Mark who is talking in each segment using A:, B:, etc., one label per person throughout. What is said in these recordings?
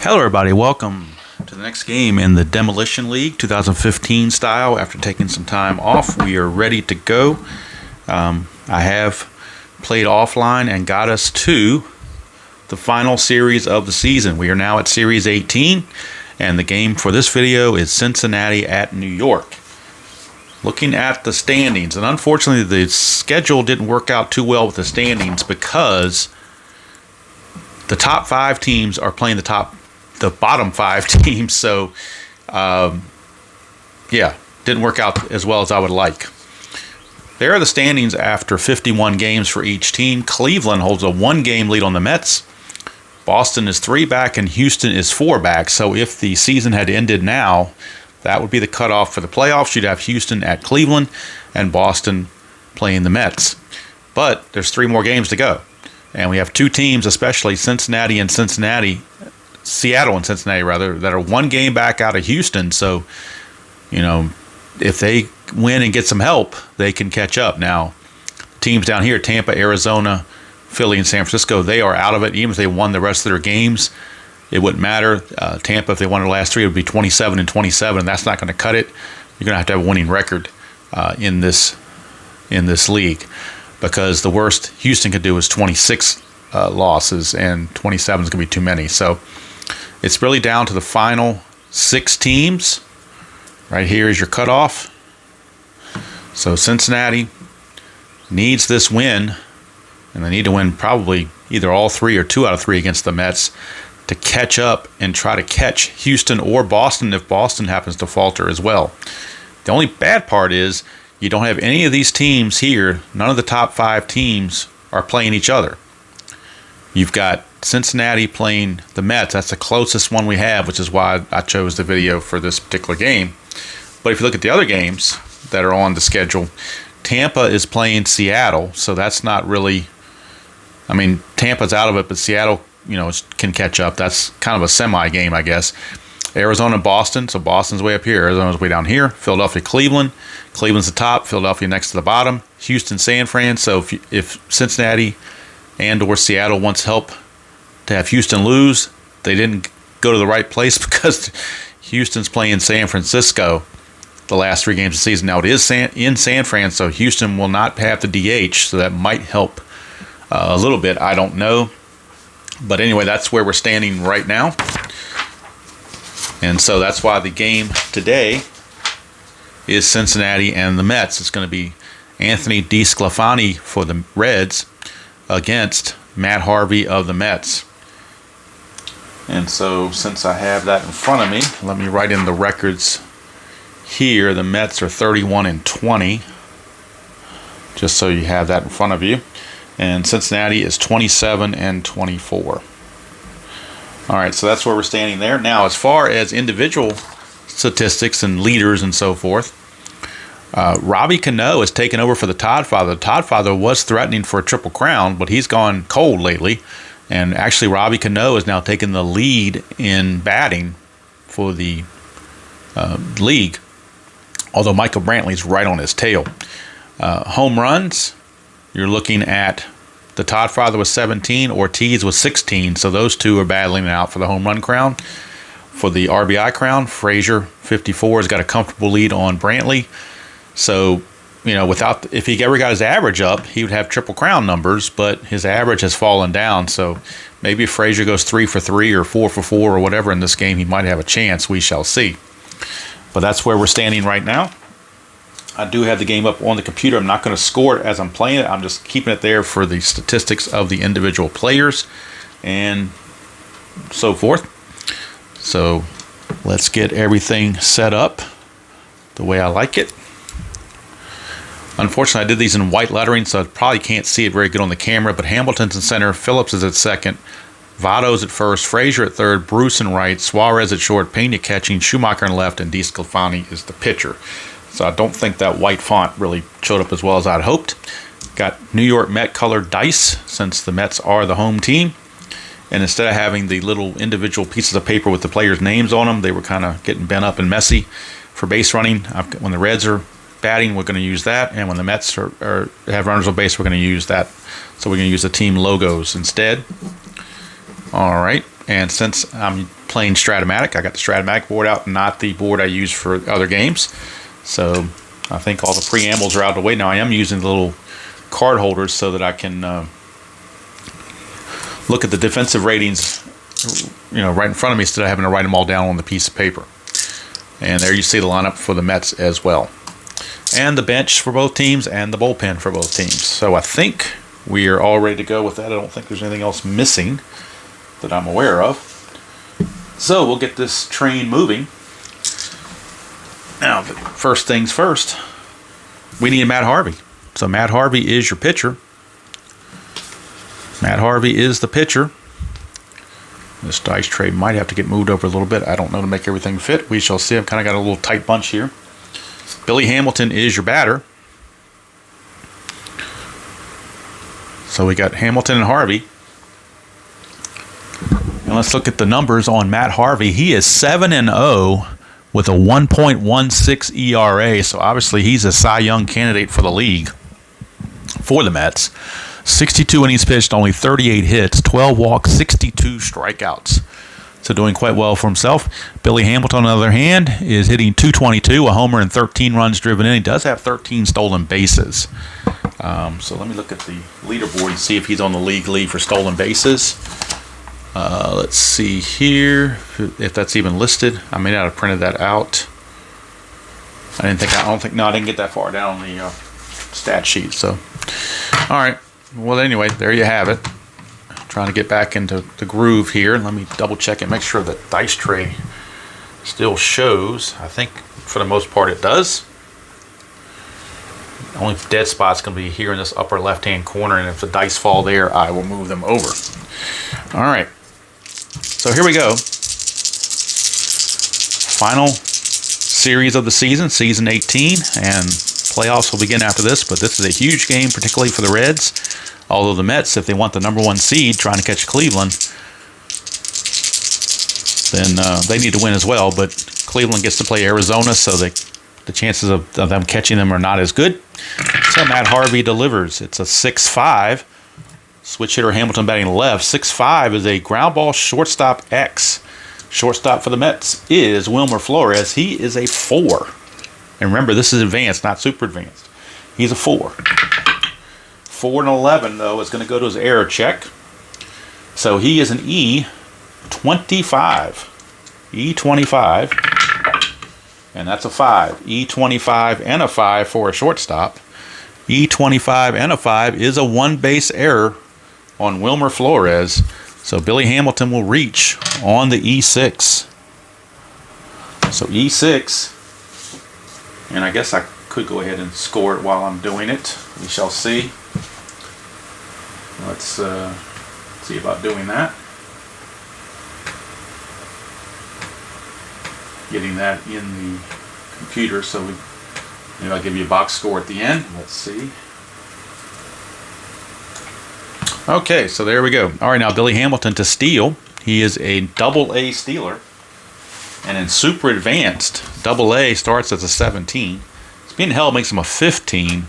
A: Hello everybody, welcome to the next game in the Demolition League 2015 style. After taking some time off, we are ready to go. I have played offline and got us to the final series of the season. We are now at Series 18, and the game for this video is Cincinnati at New York. Looking at the standings, and unfortunately the schedule didn't work out too well with the standings because the top 5 teams are playing the bottom 5 teams, so didn't work out as well as I would like. There are the standings after 51 games for each team. Cleveland holds a 1-game lead on the Mets. Boston is 3 back and Houston is 4 back. So if the season had ended now, that would be the cutoff for the playoffs. You'd have Houston at Cleveland and Boston playing the Mets. But there's 3 more games to go. And we have 2 teams, especially Seattle and Cincinnati, that are 1 game back out of Houston. So, if they win and get some help, they can catch up. Now, teams down here, Tampa, Arizona, Philly, and San Francisco, they are out of it. Even if they won the rest of their games, it wouldn't matter. Tampa, if they won their last 3, it would be 27-27, and that's not going to cut it. You're going to have a winning record in this league, because the worst Houston could do is 26 losses, and 27 is going to be too many. So it's really down to the final 6 teams. Right here is your cutoff. So Cincinnati needs this win, and they need to win probably either all 3 or 2 out of 3 against the Mets to catch up and try to catch Houston or Boston if Boston happens to falter as well. The only bad part is you don't have any of these teams here. None of the top 5 teams are playing each other. You've got Cincinnati playing the Mets. That's the closest one we have, which is why I chose the video for this particular game. But if you look at the other games that are on the schedule, Tampa is playing Seattle, so that's not really... Tampa's out of it, but Seattle, can catch up. That's kind of a semi-game, I guess. Arizona and Boston, so Boston's way up here. Arizona's way down here. Philadelphia, Cleveland. Cleveland's the top. Philadelphia next to the bottom. Houston, San Fran. So if Cincinnati and or Seattle wants help to have Houston lose, they didn't go to the right place, because Houston's playing San Francisco the last 3 games of the season. Now it is in San Fran, so Houston will not have the DH, so that might help a little bit. I don't know. But anyway, that's where we're standing right now. And so that's why the game today is Cincinnati and the Mets. It's going to be Anthony DeSclafani for the Reds against Matt Harvey of the Mets. And so since I have that in front of me, let me write in the records here. The Mets are 31-20, just so you have that in front of you. And Cincinnati is 27-24. All right, so that's where we're standing there. Now, as far as individual statistics and leaders and so forth, Robbie Cano has taken over for the Todd Father. The Todd Father was threatening for a triple crown, but he's gone cold lately. And actually, Robbie Cano has now taken the lead in batting for the league, although Michael Brantley's right on his tail. Home runs, you're looking at the Todd Father was 17, Ortiz was 16, so those 2 are battling it out for the home run crown. For the RBI crown, Frazier, 54, has got a comfortable lead on Brantley. So, if he ever got his average up, he would have triple crown numbers, but his average has fallen down. So maybe if Frazier goes 3 for 3 or 4 for 4 or whatever in this game, he might have a chance. We shall see. But that's where we're standing right now. I do have the game up on the computer. I'm not going to score it as I'm playing it. I'm just keeping it there for the statistics of the individual players and so forth. So let's get everything set up the way I like it. Unfortunately, I did these in white lettering, so I probably can't see it very good on the camera, but Hamilton's in center, Phillips is at second, Votto's at first, Frazier at third, Bruce in right, Suarez at short, Pena catching, Schumacher in left, and DeSclafani is the pitcher. So I don't think that white font really showed up as well as I'd hoped. Got New York Met colored dice, since the Mets are the home team. And instead of having the little individual pieces of paper with the players' names on them, they were kind of getting bent up and messy for base running. When the Reds are batting, we're going to use that. And when the Mets have runners on base, we're going to use that. So we're going to use the team logos instead. All right. And since I'm playing Strat-O-Matic. I got the Strat-O-Matic board out, not the board I use for other games. So I think all the preambles are out of the way. Now I am using the little card holders so that I can look at the defensive ratings, right in front of me instead of having to write them all down on the piece of paper. And there you see the lineup for the Mets as well. And the bench for both teams and the bullpen for both teams. So I think we are all ready to go with that. I don't think there's anything else missing that I'm aware of. So we'll get this train moving. Now, first things first, we need Matt Harvey. So Matt Harvey is your pitcher. Matt Harvey is the pitcher. This dice tray might have to get moved over a little bit. I don't know to make everything fit. We shall see. I've kind of got a little tight bunch here. Billy Hamilton is your batter. So we got Hamilton and Harvey. And let's look at the numbers on Matt Harvey. He is 7-0 with a 1.16 ERA. So obviously he's a Cy Young candidate for the league for the Mets. 62 innings pitched, only 38 hits, 12 walks, 62 strikeouts. So doing quite well for himself. Billy Hamilton, on the other hand, is hitting .222, a homer and 13 runs driven in. He does have 13 stolen bases. So let me look at the leaderboard and see if he's on the league lead for stolen bases. Let's see here if that's even listed. I may not have printed that out. I didn't get that far down on the stat sheet. So, all right. Well, anyway, there you have it. Trying to get back into the groove here. Let me double check and make sure that dice tray still shows. I think for the most part it does. The only dead spot's going to be here in this upper left-hand corner, and if the dice fall there, I will move them over. All right. So here we go. Final series of the season, season 18, and playoffs will begin after this, but this is a huge game, particularly for the Reds. Although the Mets, if they want the number one seed, trying to catch Cleveland, then they need to win as well. But Cleveland gets to play Arizona, so the chances of them catching them are not as good. So Matt Harvey delivers. It's a 6-5. Switch hitter Hamilton batting left. 6-5 is a ground ball shortstop X. Shortstop for the Mets is Wilmer Flores. He is a 4. And remember, this is advanced, not super advanced. He's a 4. 4 and 11, though, is going to go to his error check. So he is an E25. E25. And that's a 5. E25 and a 5 for a shortstop. E25 and a 5 is a 1-base error on Wilmer Flores. So Billy Hamilton will reach on the E6. So E6. And I guess I could go ahead and score it while I'm doing it. We shall see. Let's see about doing that. Getting that in the computer, so maybe I'll give you a box score at the end. Let's see. Okay, so there we go. All right, now Billy Hamilton to steal. He is a AA stealer. And in super advanced, AA starts as a 17. Spin held makes him a 15.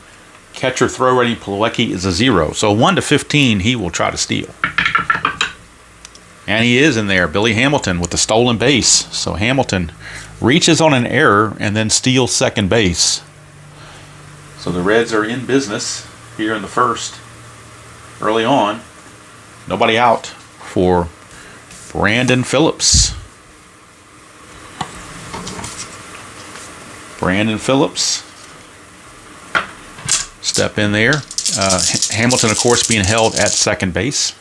A: Catcher throw rating Plawecki is a 0. So 1 to 15, he will try to steal. And he is in there. Billy Hamilton with the stolen base. So Hamilton reaches on an error and then steals second base. So the Reds are in business here in the first. Early on. Nobody out for Brandon Phillips. Brandon Phillips. Step in there. Hamilton, of course, being held at second base.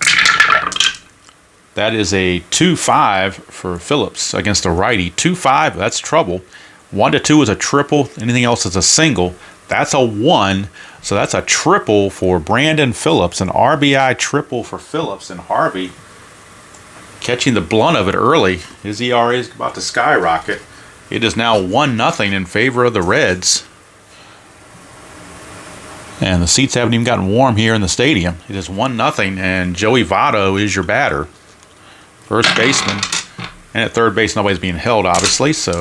A: That is a 2-5 for Phillips against a righty. 2-5, that's trouble. 1 to 2 is a triple. Anything else is a single. That's a 1. So that's a triple for Brandon Phillips. An RBI triple for Phillips. And Harvey catching the blunt of it early. His ERA is about to skyrocket. It is now 1-0 in favor of the Reds. And the seats haven't even gotten warm here in the stadium. It is 1-0, and Joey Votto is your batter. First baseman. And at third base, nobody's being held, obviously. So,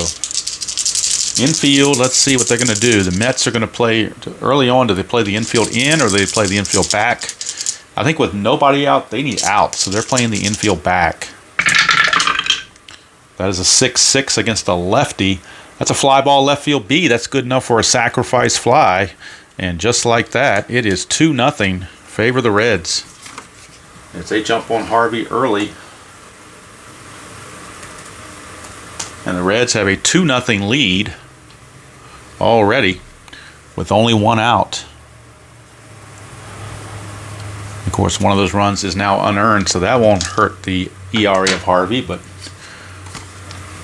A: infield, let's see what they're going to do. The Mets are going to play, early on, do they play the infield in or do they play the infield back? I think with nobody out, they need out. So, they're playing the infield back. That is a 6-6 against a lefty. That's a fly ball left field B. That's good enough for a sacrifice fly. And just like that, it is 2-0. Favor the Reds. As they jump on Harvey early. And the Reds have a 2-0 lead already with only one out. Of course, one of those runs is now unearned, so that won't hurt the ERA of Harvey, but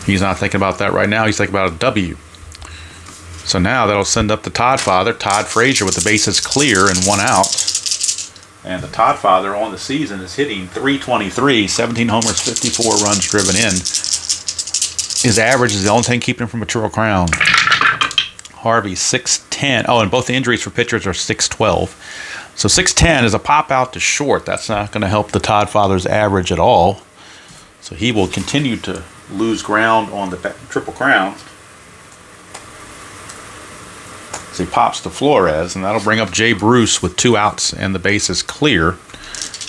A: he's not thinking about that right now. He's thinking about a W. So now that'll send up the Todd father, Todd Frazier, with the bases clear and one out. And the Todd father on the season is hitting .323, 17 homers, 54 runs driven in. His average is the only thing keeping him from a Triple Crown. Harvey, 6'10". Oh, and both the injuries for pitchers are 6'12". So 6'10" is a pop out to short. That's not going to help the Todd father's average at all. So he will continue to lose ground on the Triple Crown. As he pops to Flores, and that'll bring up Jay Bruce with 2 outs and the bases clear.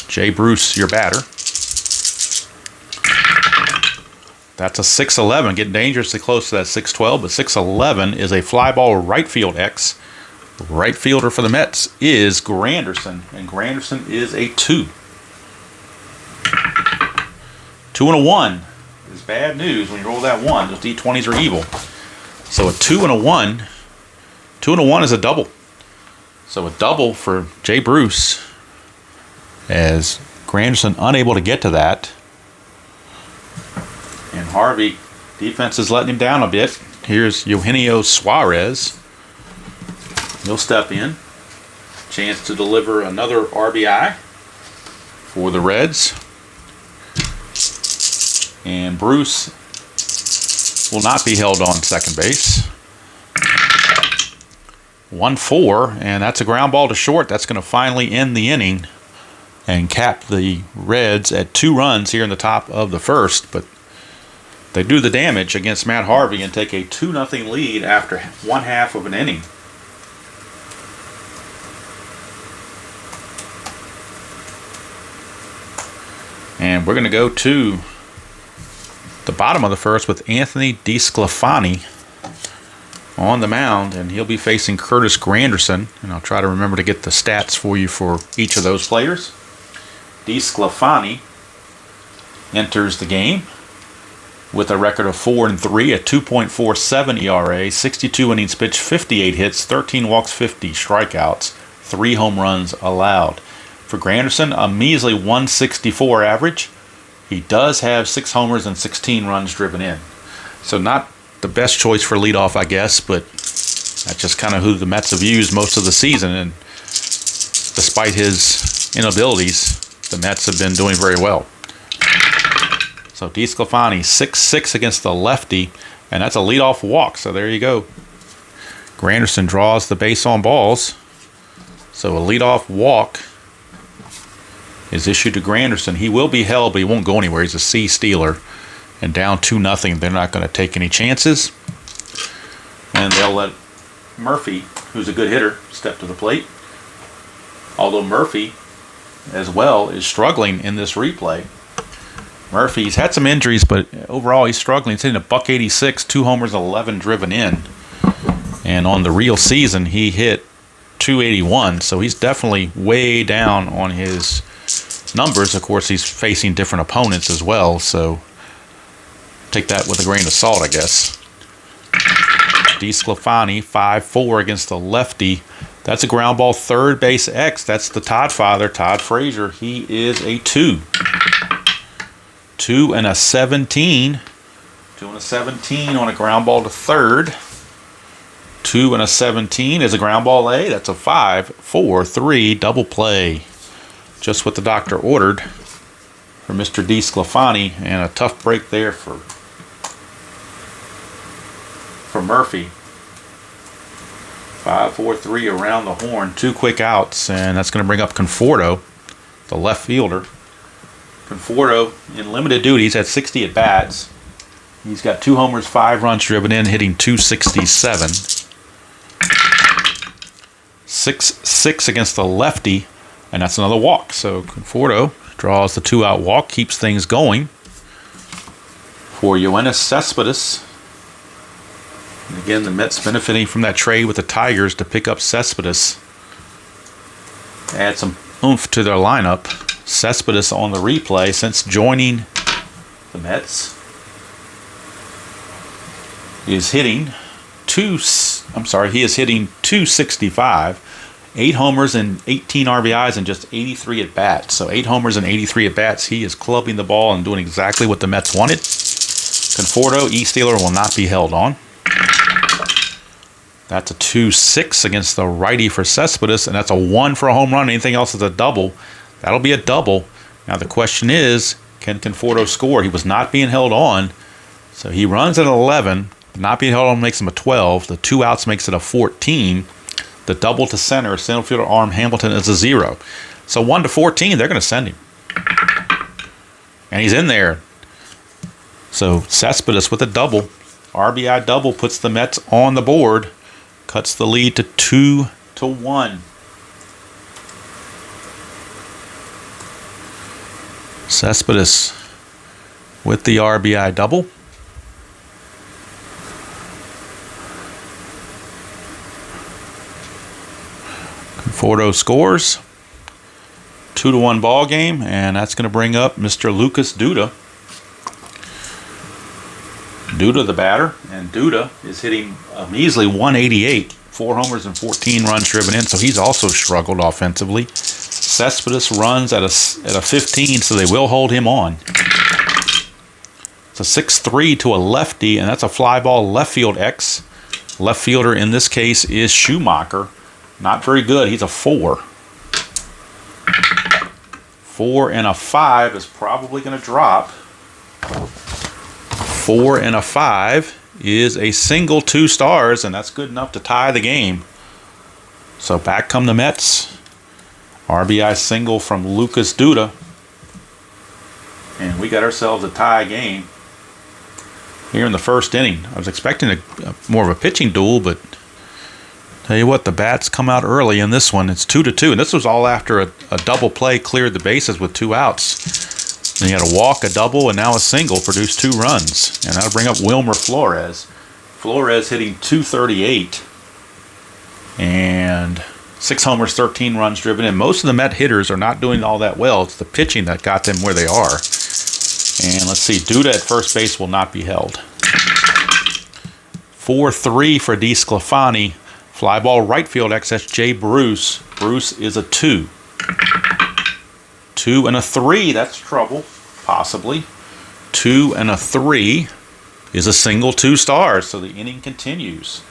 A: Jay Bruce, your batter. That's a 6-11, getting dangerously close to that 6-12, but 6-11 is a fly ball right field X. Right fielder for the Mets is Granderson, and Granderson is a 2. 2 and a 1 is bad news when you roll that 1. Those D20s are evil. So a 2 and a 1. 2 and a 1 is a double. So a double for Jay Bruce, as Granderson unable to get to that. And Harvey, defense is letting him down a bit. Here's Eugenio Suarez. He'll step in. Chance to deliver another RBI for the Reds. And Bruce will not be held on second base. 1-4, and that's a ground ball to short. That's going to finally end the inning and cap the Reds at 2 runs here in the top of the first. But they do the damage against Matt Harvey and take a 2-0 lead after 1/2 of an inning. And we're going to go to the bottom of the first with Anthony DeSclafani on the mound, and he'll be facing Curtis Granderson. And I'll try to remember to get the stats for you for each of those players. DeSclafani enters the game with a record of 4-3, a 2.47 ERA, 62 innings pitched, 58 hits, 13 walks, 50 strikeouts, 3 home runs allowed. For Granderson, a measly 164 average. He does have 6 homers and 16 runs driven in. So not the best choice for leadoff, I guess, but that's just kind of who the Mets have used most of the season. And despite his inabilities, the Mets have been doing very well. So DeSclafani, 6-6 against the lefty, and that's a leadoff walk. So there you go. Granderson draws the base on balls. So a leadoff walk is issued to Granderson. He will be held, but he won't go anywhere. He's a C stealer. And down 2-0, they're not going to take any chances. And they'll let Murphy, who's a good hitter, step to the plate. Although Murphy, as well, is struggling in this replay. Murphy's had some injuries, but overall he's struggling. He's hitting a .186, 2 homers, 11 driven in. And on the real season, he hit .281, so he's definitely way down on his numbers. Of course, he's facing different opponents as well, so take that with a grain of salt, I guess. DeSclafani, 5-4 against the lefty. That's a ground ball third base X. That's the Todd father, Todd Frazier. He is a 2. 2 and a 17. 2 and a 17 on a ground ball to third. 2 and a 17 is a ground ball A. That's a 5-4-3 double play. Just what the doctor ordered for Mr. DeSclafani, and a tough break there for Murphy. 5-4-3 around the horn. 2 quick outs, and that's going to bring up Conforto, the left fielder. Conforto, in limited duties, had 60 at-bats. He's got 2 homers, 5 runs driven in, hitting .267. 6-6 against the lefty, and that's another walk. So Conforto draws the 2-out walk, keeps things going. for Yoenis Cespedes. And again, the Mets benefiting from that trade with the Tigers to pick up Cespedes. Add some oomph to their lineup. Cespedes on the replay since joining the Mets is hitting he is hitting 265, 8 homers and 18 RBIs and just 83 at bats. So 8 homers and 83 at bats. He is clubbing the ball and doing exactly what the Mets wanted. Conforto, E-Stealer will not be held on. That's a 2-6 against the righty for Cespedes, and that's a 1 for a home run. Anything else is a double. That'll be a double. Now the question is, can Conforto score? He was not being held on, so he runs at 11. Not being held on makes him a 12. The 2 outs makes it a 14. The double to center fielder arm Hamilton is a 0. So 1 to 14, they're going to send him. And he's in there. So Cespedes with a double. RBI double puts the Mets on the board. Cuts the lead to 2-1. Cespedes with the RBI double. Conforto scores. 2-1 ball game, and that's going to bring up Mr. Lucas Duda. Duda the batter, and Duda is hitting a measly 188, 4 homers and 14 runs driven in, so he's also struggled offensively. Cespedes runs at a 15, so they will hold him on. It's a 6-3 to a lefty, and that's a fly ball left field X. Left fielder in this case is Schumacher. Not very good. He's a 4. 4 and a 5 is probably going to drop. 4 and a 5 is a single 2 stars, and that's good enough to tie the game. So back come the Mets. RBI single from Lucas Duda. And we got ourselves a tie game here in the first inning. I was expecting more of a pitching duel, but tell you what, the bats come out early in this one. It's 2-2, and this was all after a double play cleared the bases with 2 outs. Then you had a walk, a double, and now a single produced 2 runs. And that'll bring up Wilmer Flores. Flores hitting 238 and 6 homers, 13 runs driven in. Most of the Met hitters are not doing all that well. It's the pitching that got them where they are. And let's see, Duda at first base will not be held. 4-3 for DeSclafani. Fly ball right field XSJ Bruce. Bruce is a 2. 2 and a 3, that's trouble, possibly. 2 and a 3 is a single 2 stars, so the inning continues.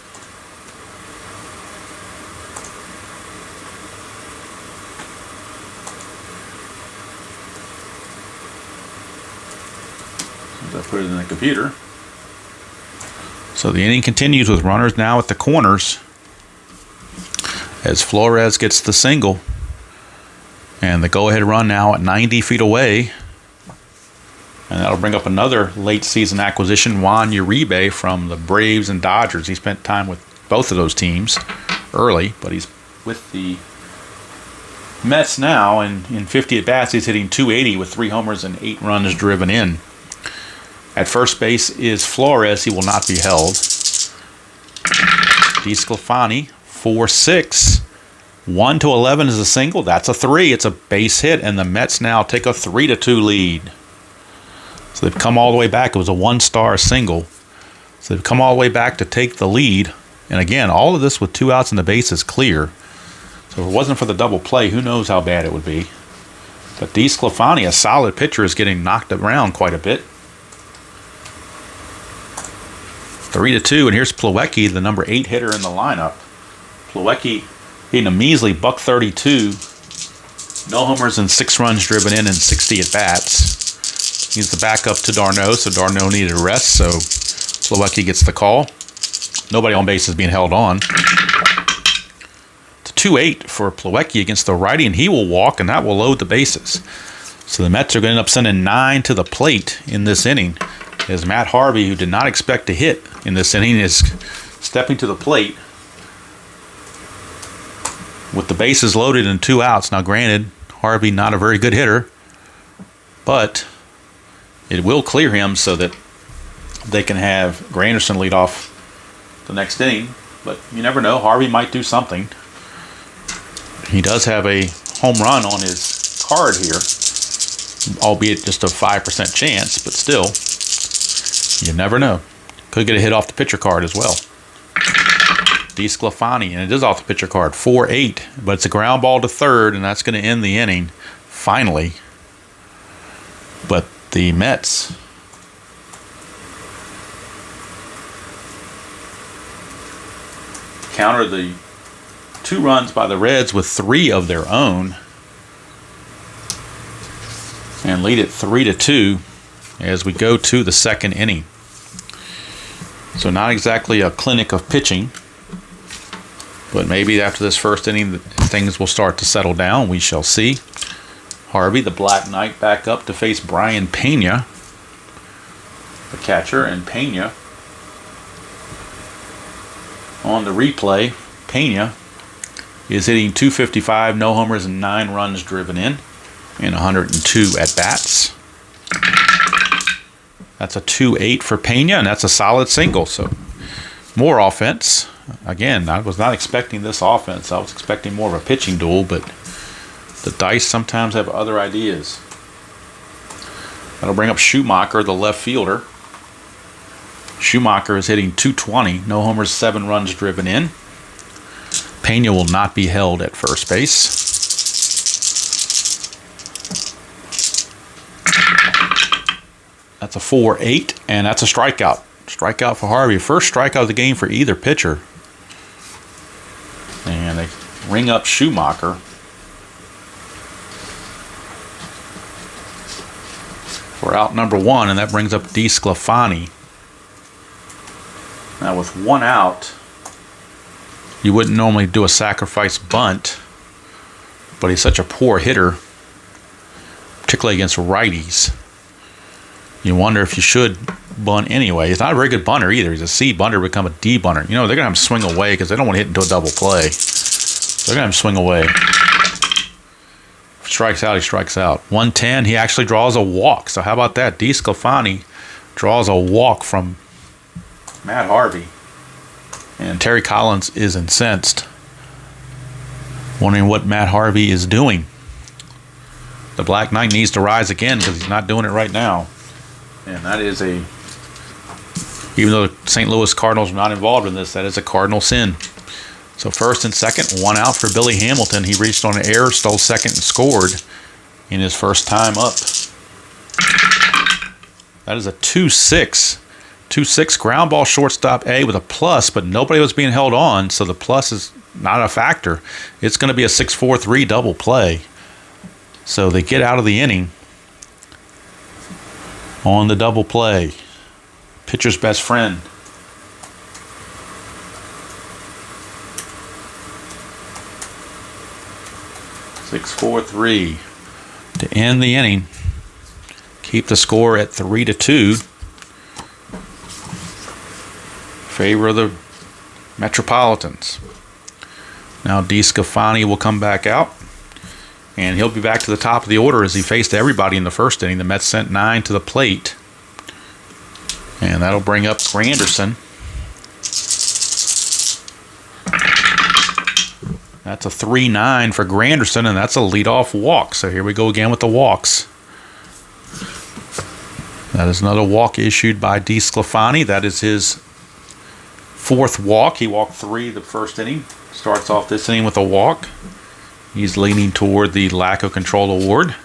A: As I put it in the computer. So the inning continues with runners now at the corners as Flores gets the single. And the go-ahead run now at 90 feet away. And that'll bring up another late-season acquisition, Juan Uribe from the Braves and Dodgers. He spent time with both of those teams early, but he's with the Mets now. And in 50 at-bats, he's hitting 280 with 3 homers and 8 runs driven in. At first base is Flores. He will not be held. DeSclafani, 4-6. 1 to 11 is a single. That's a 3. It's a base hit, and the Mets now take a 3-2 lead. So they've come all the way back. It was a 1-star single. So they've come all the way back to take the lead. And again, all of this with 2 outs and the base is clear. So if it wasn't for the double play, who knows how bad it would be. But DeSclafani, a solid pitcher, is getting knocked around quite a bit. 3-2, and here's Plawecki, the number 8 hitter in the lineup. Plawecki hitting a measly $132. No homers and 6 runs driven in and 60 at-bats. He's the backup to Darno, so Darno needed a rest, so Plawecki gets the call. Nobody on base is being held on. It's a 2-8 for Plawecki against the righty, and he will walk, and that will load the bases. So the Mets are going to end up sending 9 to the plate in this inning, as Matt Harvey, who did not expect to hit in this inning, is stepping to the plate with the bases loaded and 2 outs. Now, granted, Harvey not a very good hitter, but it will clear him so that they can have Granderson lead off the next inning. But you never know. Harvey might do something. He does have a home run on his card here, albeit just a 5% chance, but still, you never know. Could get a hit off the pitcher card as well. DeSclafani, and it is off the pitcher card, 4-8, but it's a ground ball to third, and that's going to end the inning, finally. But the Mets counter the 2 runs by the Reds with 3 of their own and lead it 3-2 as we go to the second inning. So not exactly a clinic of pitching, but maybe after this first inning things will start to settle down. We shall see. Harvey, the Black Knight, back up to face Brian Pena, the catcher, and Pena on the replay. Pena is hitting .255, no homers and 9 runs driven in 102 at-bats. That's a 2-8 for Pena, and that's a solid single. So more offense. Again, I was not expecting this offense. I was expecting more of a pitching duel, but the dice sometimes have other ideas. That'll bring up Schumacher, the left fielder. Schumacher is hitting .220, no homers, 7 runs driven in. Pena will not be held at first base. That's a 4-8, and that's a strikeout. Strikeout for Harvey. First strikeout of the game for either pitcher. And they ring up Schumacher. For out number 1, and that brings up DeSclafani. Now with 1 out, you wouldn't normally do a sacrifice bunt, but he's such a poor hitter, particularly against righties. You wonder if you should bunt anyway. He's not a very good bunter either. He's a C bunter, become a D bunter. You know, they're going to have him swing away because they don't want to hit into a double play. They're going to have him swing away. If he strikes out, he strikes out. 110, he actually draws a walk. So how about that? DeSclafani draws a walk from Matt Harvey. And Terry Collins is incensed, wondering what Matt Harvey is doing. The Black Knight needs to rise again because he's not doing it right now. And that is even though the St. Louis Cardinals are not involved in this, that is a Cardinal sin. So first and second, 1 out for Billy Hamilton. He reached on an error, stole second, and scored in his first time up. That is a 2-6. 2-6 ground ball shortstop A with a plus, but nobody was being held on, so the plus is not a factor. It's going to be a 6-4-3 double play. So they get out of the inning on the double play. Pitcher's best friend. Six, 4-3 to end the inning. Keep the score at 3-2. Favor of the Metropolitans. Now DeSclafani will come back out, and he'll be back to the top of the order as he faced everybody in the first inning. The Mets sent 9 to the plate, and that'll bring up Granderson. That's a 3-9 for Granderson, and that's a leadoff walk. So here we go again with the walks. That is another walk issued by DeSclafani. That is his 4th walk. He walked 3 the first inning. Starts off this inning with a walk. He's leaning toward the lack of control award.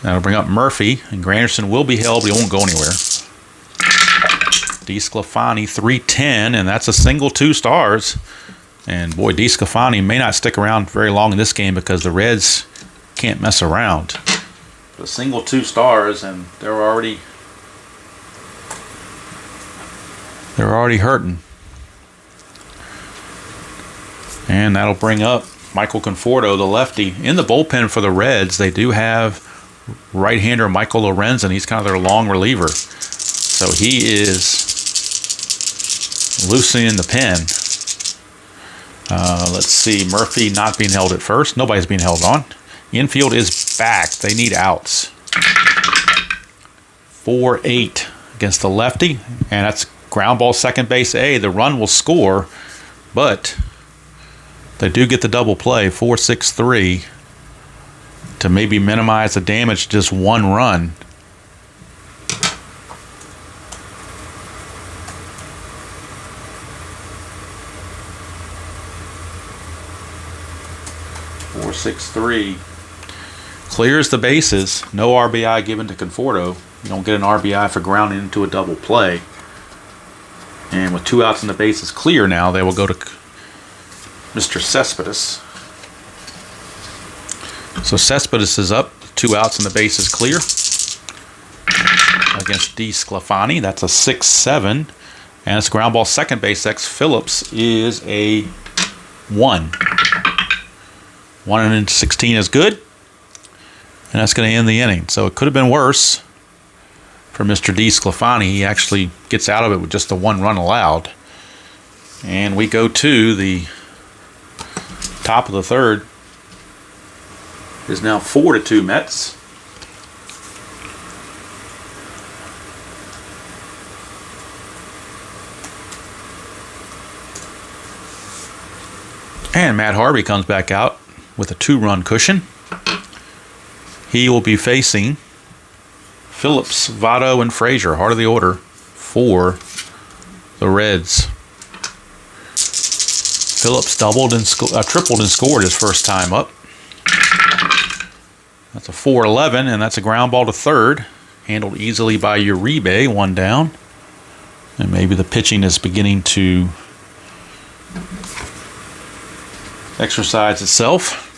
A: That'll bring up Murphy, and Granderson will be held, but he won't go anywhere. DeSclafani, 3-10, and that's a single 2 stars. And boy, DeSclafani may not stick around very long in this game because the Reds can't mess around. A single 2 stars, and they're already hurting. And that'll bring up Michael Conforto, the lefty. In the bullpen for the Reds, they do have right-hander Michael Lorenzen. He's kind of their long reliever. So he is loosening the pen. Let's see. Murphy not being held at first. Nobody's being held on. Infield is back. They need outs. 4-8 against the lefty, and that's ground ball second base A. The run will score, but they do get the double play, 4-6-3, to maybe minimize the damage to just one run. Four, 6-3 clears the bases. No RBI given to Conforto. You don't get an RBI for grounding into a double play. And with 2 outs and the bases clear now, they will go to Mr. Cespedes. So Cespedes is up, 2 outs and the bases clear against DeSclafani. That's a 6-7. And it's ground ball second base X. Phillips is a 1. 1-16 is good. And that's going to end the inning. So it could have been worse for Mr. DeSclafani. He actually gets out of it with just the 1 run allowed. And we go to the top of the third. It is now 4-2 Mets. And Matt Harvey comes back out with a 2-run cushion. He will be facing Phillips, Votto, and Frazier, heart of the order for the Reds. Phillips tripled and scored his first time up. That's a 4-11, and that's a ground ball to third. Handled easily by Uribe, 1 down. And maybe the pitching is beginning to exercise itself.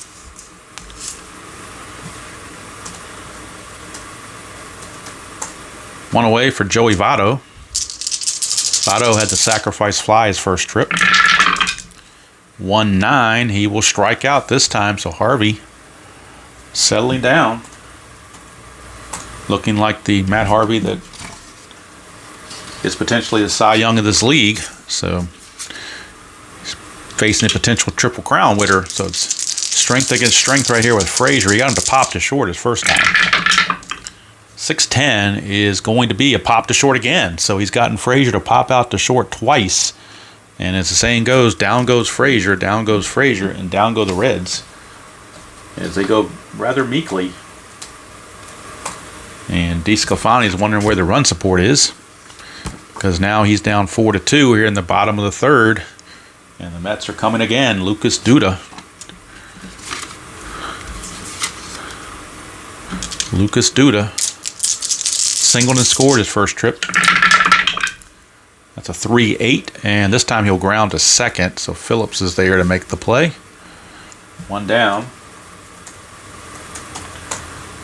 A: One away for Joey Votto. Votto had to sacrifice fly his first trip. 1-9. He will strike out this time, so Harvey settling down. Looking like the Matt Harvey that is potentially the Cy Young of this league. So he's facing a potential triple crown winner. So it's strength against strength right here with Frazier. He got him to pop to short his first time. 6-10 is going to be a pop to short again. So he's gotten Frazier to pop out to short twice. And as the saying goes, down goes Frazier, and down go the Reds. As they go rather meekly. And DeSclafani is wondering where the run support is. Because now he's down 4-2 here in the bottom of the third. And the Mets are coming again. Lucas Duda. Singled and scored his first trip. That's a 3-8, and this time he'll ground to second, so Phillips is there to make the play. 1 down.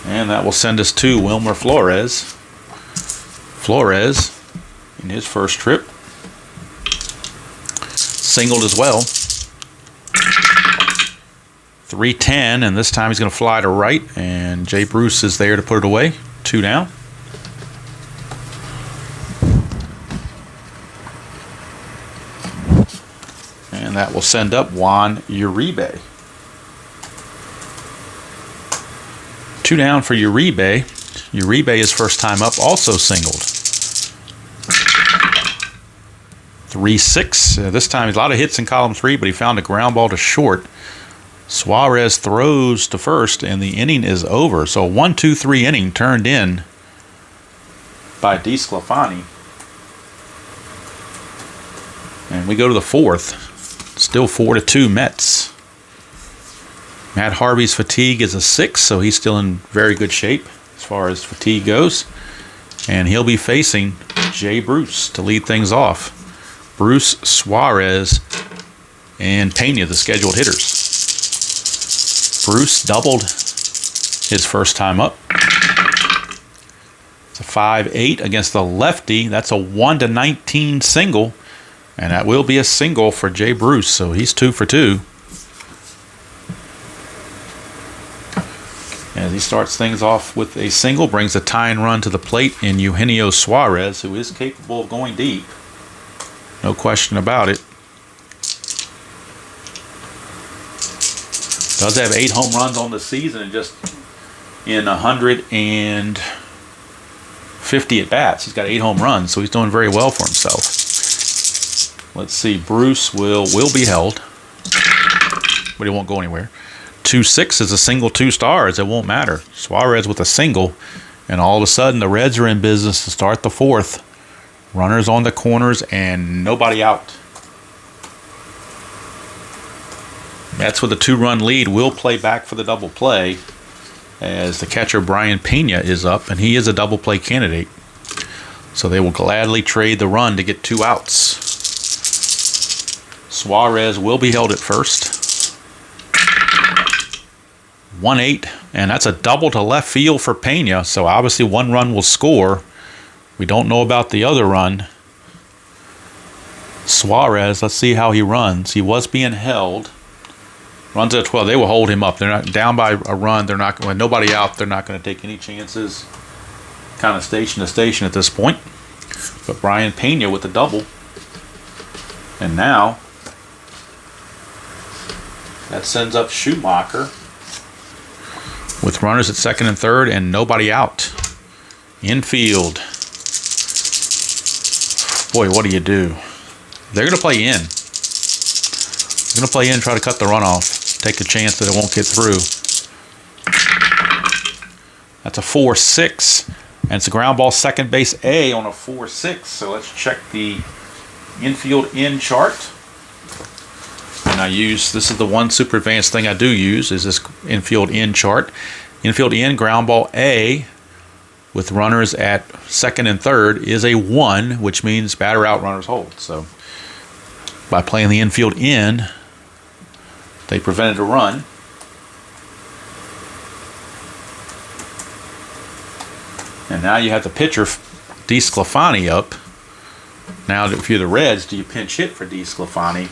A: And that will send us to Wilmer Flores. Flores, in his first trip, singled as well. 3-10, and this time he's going to fly to right, and Jay Bruce is there to put it away. 2 down. And that will send up Juan Uribe. 2 down for Uribe. Uribe, his first time up, also singled. 3-6. This time, a lot of hits in column 3, but he found a ground ball to short. Suarez throws to first, and the inning is over. So a 1-2-3 inning turned in by DeSclafani. And we go to the fourth. Still 4-2 Mets. Matt Harvey's fatigue is a 6, so he's still in very good shape as far as fatigue goes. And he'll be facing Jay Bruce to lead things off. Bruce, Suarez, and Pena, the scheduled hitters. Bruce doubled his first time up. It's a 5-8 against the lefty. That's a 1-19 single. And that will be a single for Jay Bruce, so he's 2 for 2. As he starts things off with a single, brings a tying run to the plate in Eugenio Suarez, who is capable of going deep. No question about it. Does have 8 home runs on the season, and just in 105 50 at bats. He's got 8 home runs, so he's doing very well for himself. Let's see. Bruce will be held, but he won't go anywhere. 2-6 is a single 2 stars. It won't matter. Suarez with a single, and all of a sudden the Reds are in business to start the 4th. Runners on the corners and nobody out. Mets with a 2-run lead will play back for the double play as the catcher Brian Pena is up, and he is a double play candidate. So they will gladly trade the run to get 2 outs. Suarez will be held at first. 1-8, and that's a double to left field for Pena, so obviously 1 run will score. We don't know about the other run. Suarez, let's see how he runs. He was being held. Runs at 12. They will hold him up. They're not down by a run. They're not, with nobody out, they're not going to take any chances. Kind of station to station at this point. But Brian Pena with the double. And now that sends up Schumacher with runners at second and third and nobody out. Infield. Boy, what do you do? They're going to play in. They're going to play in, try to cut the runoff. Take a chance that it won't get through. That's a 4-6. And it's a ground ball second base A on a 4-6. So let's check the infield in chart. And this is the one super advanced thing I do use, is this infield in chart. Infield in, ground ball A, with runners at second and third, is a 1, which means batter out, runners hold. So by playing the infield in, they prevented a run. And now you have the pitcher, DeSclafani, up. Now, if you're the Reds, do you pinch hit for DeSclafani?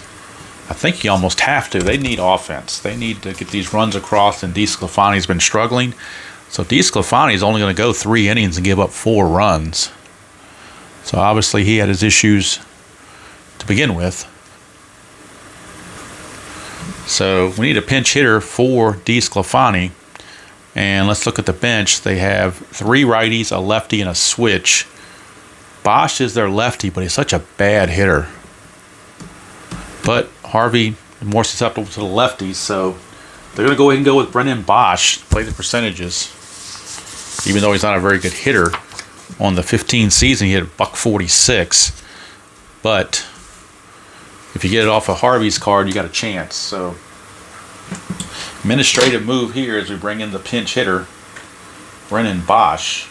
A: I think you almost have to. They need offense. They need to get these runs across, and DeSclafani's been struggling. So DeSclafani is only going to go 3 innings and give up 4 runs. So obviously he had his issues to begin with. So we need a pinch hitter for DeSclafani. And let's look at the bench. They have 3 righties, a lefty, and a switch. Bosch is their lefty, but he's such a bad hitter. But Harvey is more susceptible to the lefties, so they're going to go ahead and go with Brennan Bosch, play the percentages. Even though he's not a very good hitter, on the 15 season he had $146. But if you get it off of Harvey's card, you got a chance. So administrative move here as we bring in the pinch hitter, Brennan Bosch.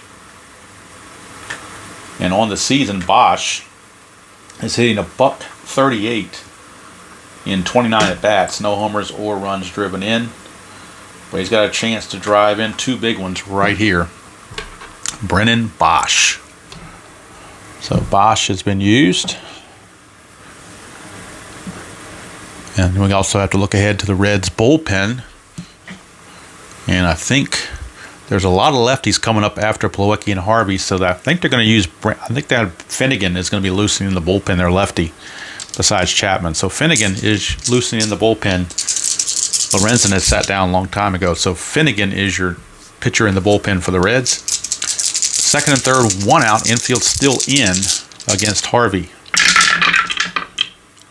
A: And on the season, Bosch is hitting $138 in 29 at-bats. No homers or runs driven in. But he's got a chance to drive in 2 big ones right here. Brennan Bosch. So Bosch has been used. And we also have to look ahead to the Reds bullpen. And I think there's a lot of lefties coming up after Plawecki and Harvey, so that I think they're going to use. I think that Finnegan is going to be loosening the bullpen, their lefty, besides Chapman. So Finnegan is loosening the bullpen. Lorenzen has sat down a long time ago, so Finnegan is your pitcher in the bullpen for the Reds. Second and third, 1 out. Infield still in against Harvey.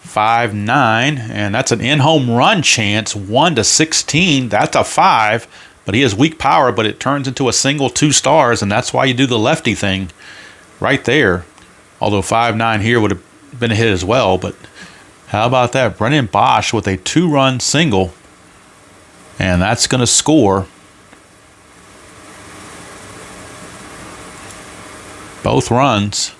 A: 5-9, and that's an in-home run chance. 1-16. That's a 5. But he has weak power, but it turns into a single 2 stars, and that's why you do the lefty thing right there. Although 5-9 here would have been a hit as well, but how about that? Brennan Bosch with a 2-run single, and that's going to score both runs.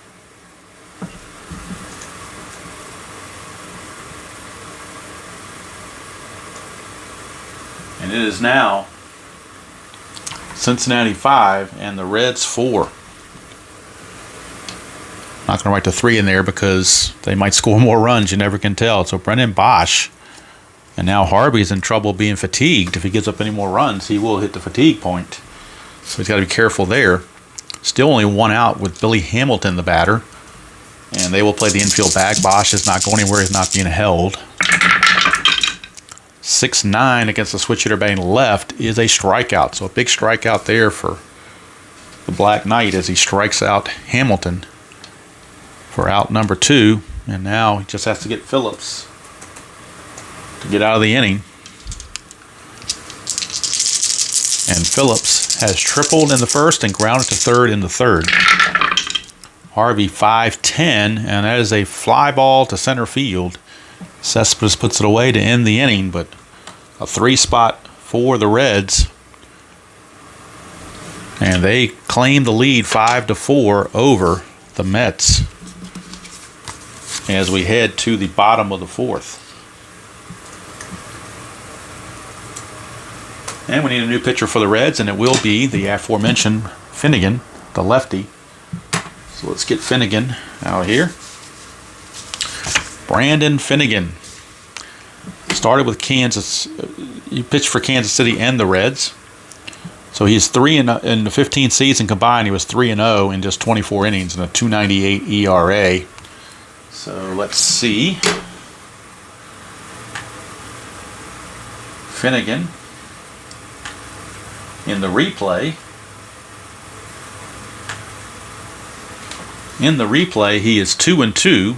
A: And it is now Cincinnati 5 and the Reds 4. Not going to write the 3 in there because they might score more runs. You never can tell. So Brennan Bosch. And now Harvey's in trouble being fatigued. If he gives up any more runs, he will hit the fatigue point. So he's got to be careful there. Still only 1 out with Billy Hamilton, the batter. And they will play the infield back. Bosch is not going anywhere. He's not being held. 6-9 against the switch hitter batting left is a strikeout. So a big strikeout there for the Black Knight as he strikes out Hamilton for out number 2. And now he just has to get Phillips to get out of the inning. And Phillips has tripled in the first and grounded to third in the third. Harvey 5-10, and that is a fly ball to center field. Cespedes puts it away to end the inning, but a 3-spot for the Reds. And they claim the lead 5-4 over the Mets as we head to the bottom of the 4th. And we need a new pitcher for the Reds, and it will be the aforementioned Finnegan, the lefty. So let's get Finnegan out here. Brandon Finnegan started with Kansas. He pitched for Kansas City and the Reds. So he's 3 in the 15th season combined. He was 3-0 in just 24 innings and a 2.98 ERA. So let's see. Finnegan in the replay. In the replay, he is 2-2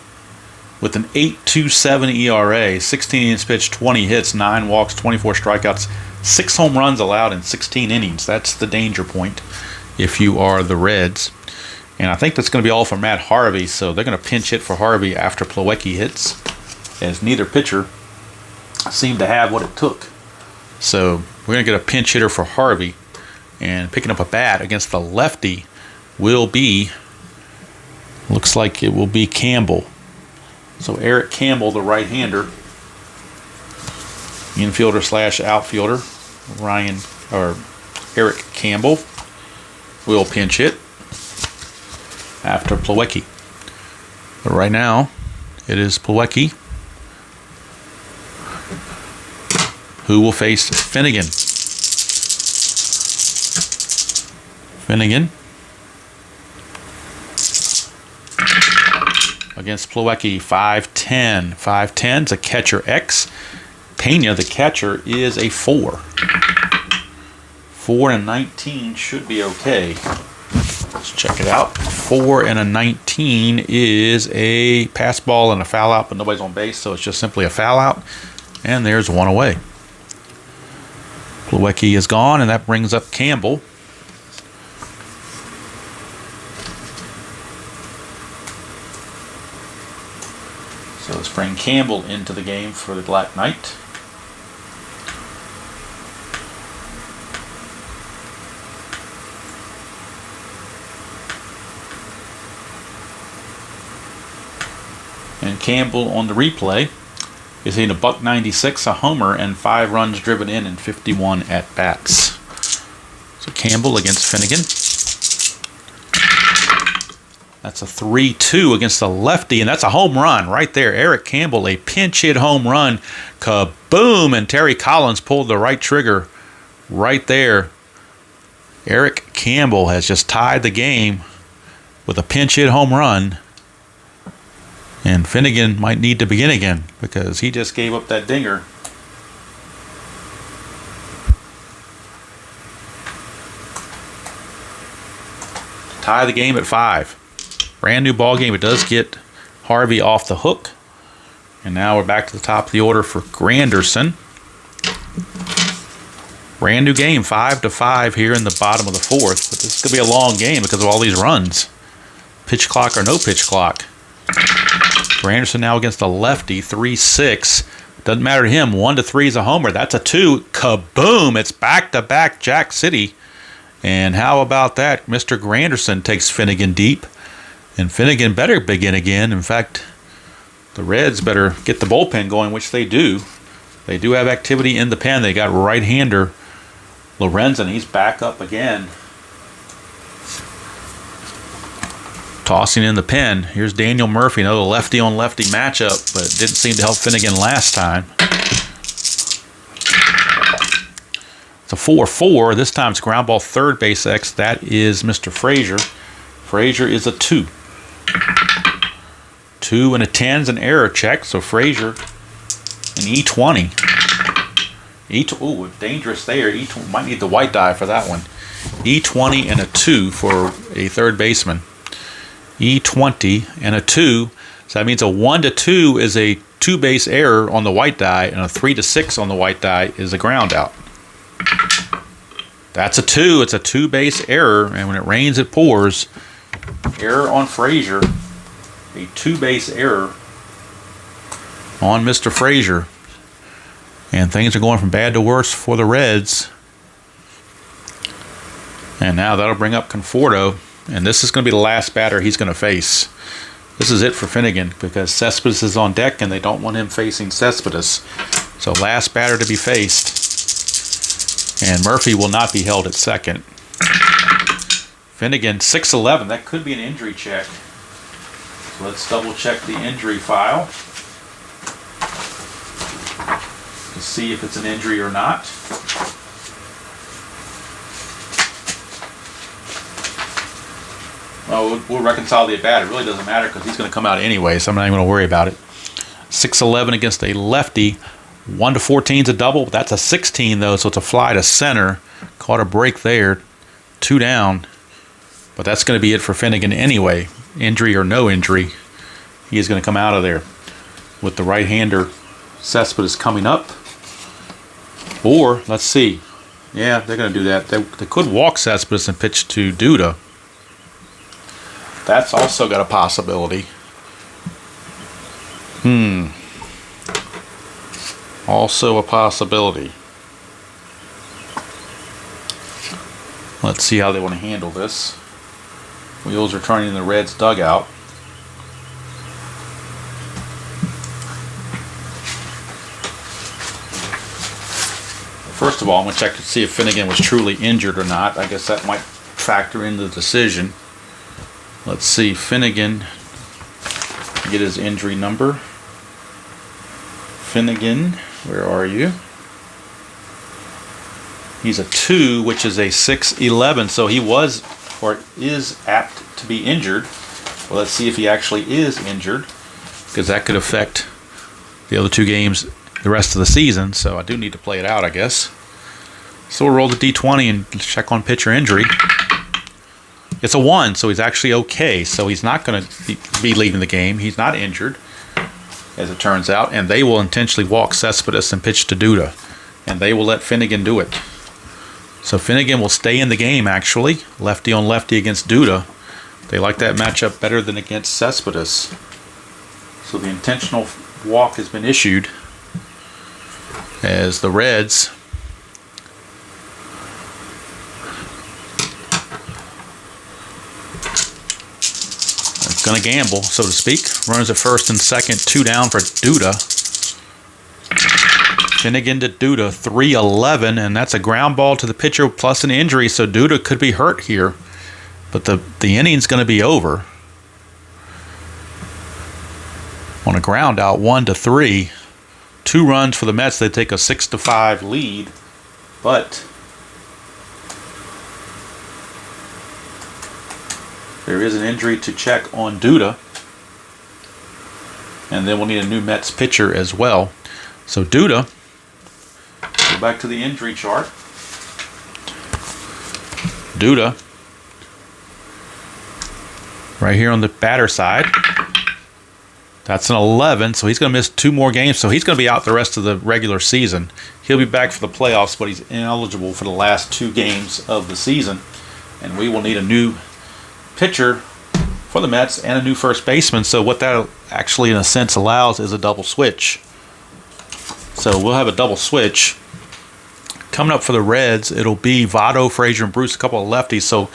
A: with an 8.27 ERA, 16 innings pitched, 20 hits, 9 walks, 24 strikeouts, 6 home runs allowed in 16 innings. That's the danger point if you are the Reds. And I think that's going to be all for Matt Harvey, so they're going to pinch hit for Harvey after Plawecki hits, as neither pitcher seemed to have what it took. So we're going to get a pinch hitter for Harvey, and picking up a bat against the lefty will be, looks like it will be Campbell. So Eric Campbell, the right-hander, infielder slash outfielder, Eric Campbell will pinch hit after Plawecki. But right now, it is Plawecki who will face Finnegan. Finnegan against Plawecki, 5-10. 5-10's a catcher X. Pena, the catcher, is a 4. 4-19 should be okay. Let's check it out. 4-19 is a pass ball and a foul out, but nobody's on base, so it's just simply a foul out. And there's one away. Plawecki is gone, and that brings up Campbell. So let's bring Campbell into the game for the Black Knight. And Campbell on the replay is hitting a .196, a homer, and 5 runs driven in 51 at-bats. So Campbell against Finnegan. That's a 3-2 against the lefty, and that's a home run right there. Eric Campbell, a pinch hit home run. Kaboom! And Terry Collins pulled the right trigger right there. Eric Campbell has just tied the game with a pinch hit home run. And Finnegan might need to begin again because he just gave up that dinger. Tie the game at 5. Brand new ball game. It does get Harvey off the hook. And now we're back to the top of the order for Granderson. Brand new game, 5-5 here in the bottom of the 4th. But this could be a long game because of all these runs. Pitch clock or no pitch clock. Granderson now against the lefty, 3-6. Doesn't matter to him. 1-3 is a homer. That's a 2. Kaboom! It's back-to-back Jack City. And how about that? Mr. Granderson takes Finnegan deep. And Finnegan better begin again. In fact, the Reds better get the bullpen going, which they do. They do have activity in the pen. They got right-hander Lorenzen. He's back up again. Tossing in the pen. Here's Daniel Murphy. Another lefty-on-lefty matchup, but it didn't seem to help Finnegan last time. It's a 4-4. This time it's ground ball third base X. That is Mr. Frazier. Frazier is a 2. 2 and a 10's an error check. So Frazier, an E20. Ooh, dangerous there. E20 might need the white die for that one. E20 and a 2 for a third baseman. E20 and a 2. So that means a 1 to 2 is a 2 base error on the white die, and a 3 to 6 on the white die is a ground out. That's a 2. It's a 2 base error, and when it rains, it pours. Error on Frazier. A 2 base error on Mr. Frazier. And things are going from bad to worse for the Reds. And now that'll bring up Conforto. And this is going to be the last batter he's going to face. This is it for Finnegan because Cespedes is on deck and they don't want him facing Cespedes. So last batter to be faced. And Murphy will not be held at second. Finnegan, 6'11". That could be an injury check. So let's double check the injury file to see if it's an injury or not. Well, we'll reconcile the at-bat. It really doesn't matter because he's going to come out anyway, so I'm not even going to worry about it. 6'11" against a lefty. 1 to 14 is a double. That's a 16, though, so it's a fly to center. Caught a break there. 2 down. But that's going to be it for Finnegan anyway. Injury or no injury, he is going to come out of there. With the right-hander, Cespedes coming up. Or, let's see. Yeah, they're going to do that. They could walk Cespedes and pitch to Duda. That's also got a possibility. Also a possibility. Let's see how they want to handle this. Wheels are turning in the Reds' dugout. First of all, I'm going to check to see if Finnegan was truly injured or not. I guess that might factor into the decision. Let's see, Finnegan, get his injury number. Finnegan, where are you? He's a 2, which is a 6'11", so he was or is apt to be injured. Well, let's see if he actually is injured, because that could affect the other 2 games the rest of the season, so I do need to play it out, I guess. So we'll roll the D20 and check on pitcher injury. It's a 1, so he's actually okay. So he's not going to be leaving the game. He's not injured, as it turns out. And they will intentionally walk Cespedes and pitch to Duda. And they will let Finnegan do it. So Finnegan will stay in the game, actually. Lefty on lefty against Duda. They like that matchup better than against Cespedes. So the intentional walk has been issued as the Reds going to gamble, so to speak. Runners at first and second, 2 down for Duda. Finnegan to Duda, 3-11, and that's a ground ball to the pitcher plus an injury, so Duda could be hurt here. But the inning's going to be over. On a ground out, 1-3. 2 runs for the Mets. They take a 6-5 lead, but there is an injury to check on Duda. And then we'll need a new Mets pitcher as well. So Duda, go back to the injury chart. Duda, right here on the batter side. That's an 11, so he's going to miss 2 more games. So he's going to be out the rest of the regular season. He'll be back for the playoffs, but he's ineligible for the last 2 games of the season. And we will need a new pitcher for the Mets and a new first baseman. So what that actually in a sense allows is a double switch. So we'll have a double switch. Coming up for the Reds, it'll be Votto, Frazier, and Bruce, a couple of lefties. So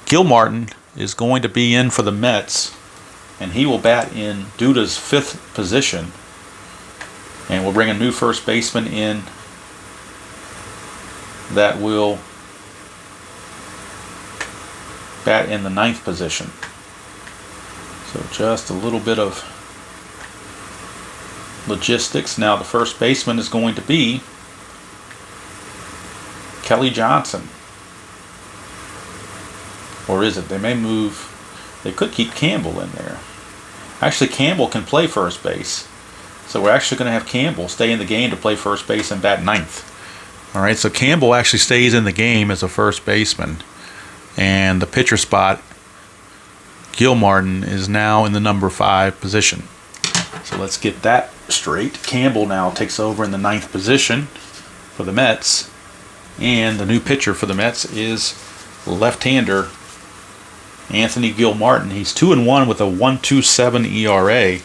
A: Gil Martin is going to be in for the Mets, and he will bat in Duda's 5th position. And we'll bring a new first baseman in that will bat in the 9th position. So just a little bit of logistics. Now the first baseman is going to be Kelly Johnson. Or is it? They may move. They could keep Campbell in there. Actually, Campbell can play first base. So we're actually going to have Campbell stay in the game to play first base and bat 9th. All right, so Campbell actually stays in the game as a first baseman. And the pitcher spot, Gil Martin, is now in the number 5 position. So let's get that straight. Campbell now takes over in the 9th position for the Mets. And the new pitcher for the Mets is left-hander Anthony Gil Martin. He's 2-1 with a 1.27 ERA.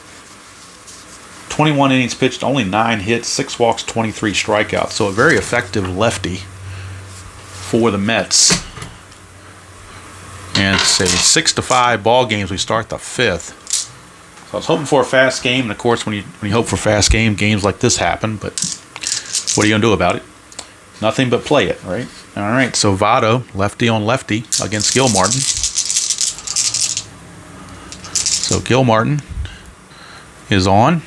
A: 21 innings pitched, only 9 hits, 6 walks, 23 strikeouts. So a very effective lefty for the Mets. And it's a 6-5 ball games. We start the 5th. So I was hoping for a fast game, and of course, when you hope for fast games like this happen. But what are you gonna do about it? Nothing but play it, right? All right. So Votto, lefty on lefty against Gil Martin. So Gil Martin is on.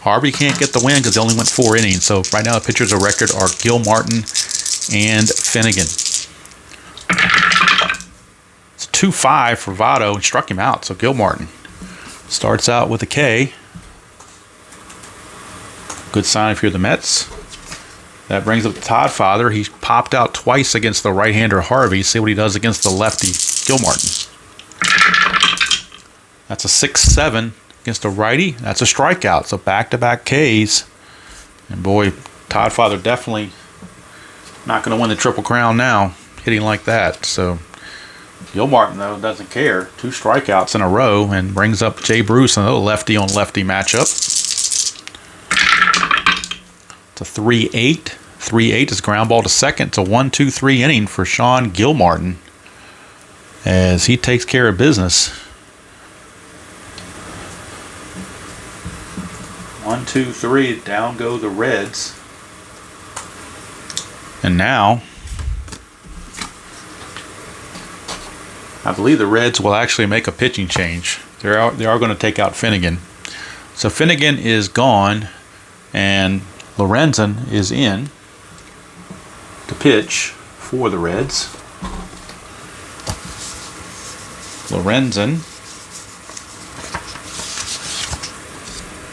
A: Harvey can't get the win because they only went 4 innings. So right now the pitchers of record are Gil Martin and Finnegan. It's 2-5 for Votto and struck him out. So Gil Martin starts out with a K. Good sign if you're the Mets. That brings up Todd Father. He popped out twice against the right-hander Harvey. See what he does against the lefty Gil Martin. That's a 6-7 against a righty. That's a strikeout. So back-to-back Ks. And boy, Todd Father definitely not going to win the Triple Crown now, hitting like that. So Gil Martin, though, doesn't care. 2 strikeouts in a row and brings up Jay Bruce in a lefty-on-lefty matchup. It's a 3-8. 3-8 is ground ball to second. It's a 1-2-3 inning for Sean Gil Martin as he takes care of business. 1-2-3, down go the Reds. And now, I believe the Reds will actually make a pitching change. They are going to take out Finnegan. So Finnegan is gone, and Lorenzen is in to pitch for the Reds. Lorenzen,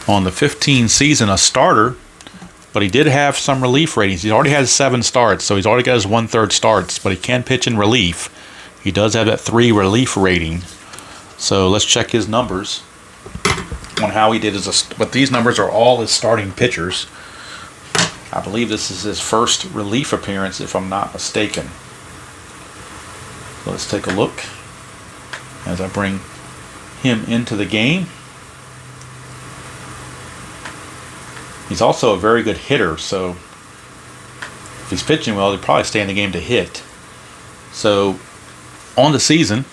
A: on the 15 season, a starter, but he did have some relief ratings. He already has 7 starts, so he's already got his 1/3 starts, but he can pitch in relief. He does have that 3 relief rating. So let's check his numbers on how he did but these numbers are all his starting pitchers. I believe this is his first relief appearance, if I'm not mistaken. So let's take a look as I bring him into the game. He's also a very good hitter, so if he's pitching well, he'll probably stay in the game to hit. So on the season,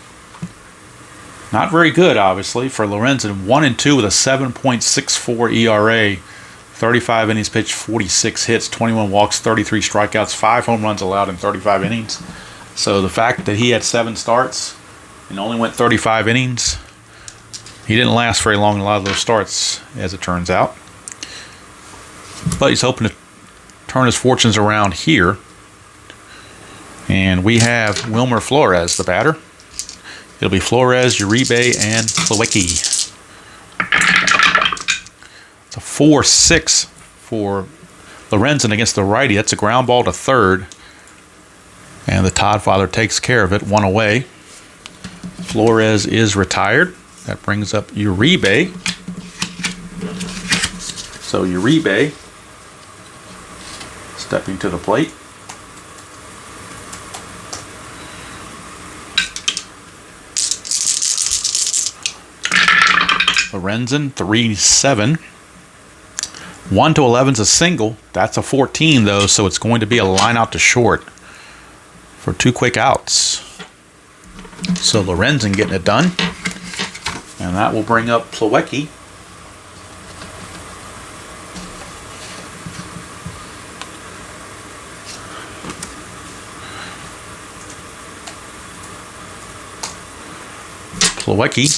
A: not very good, obviously, for Lorenzen. 1-2 with a 7.64 ERA. 35 innings pitched, 46 hits, 21 walks, 33 strikeouts, 5 home runs allowed in 35 innings. So the fact that he had 7 starts and only went 35 innings, he didn't last very long in a lot of those starts, as it turns out. But he's hoping to turn his fortunes around here. And we have Wilmer Flores, the batter. It'll be Flores, Uribe, and Plawecki. It's a 4-6 for Lorenzen against the righty. That's a ground ball to third. And the Todd Father takes care of it, 1 away. Flores is retired. That brings up Uribe. So Uribe stepping to the plate. Lorenzen, 3-7. 1-11's a single. That's a 14, though, so it's going to be a line out to short for 2 quick outs. So Lorenzen getting it done. And that will bring up Plawecki. Plawecki,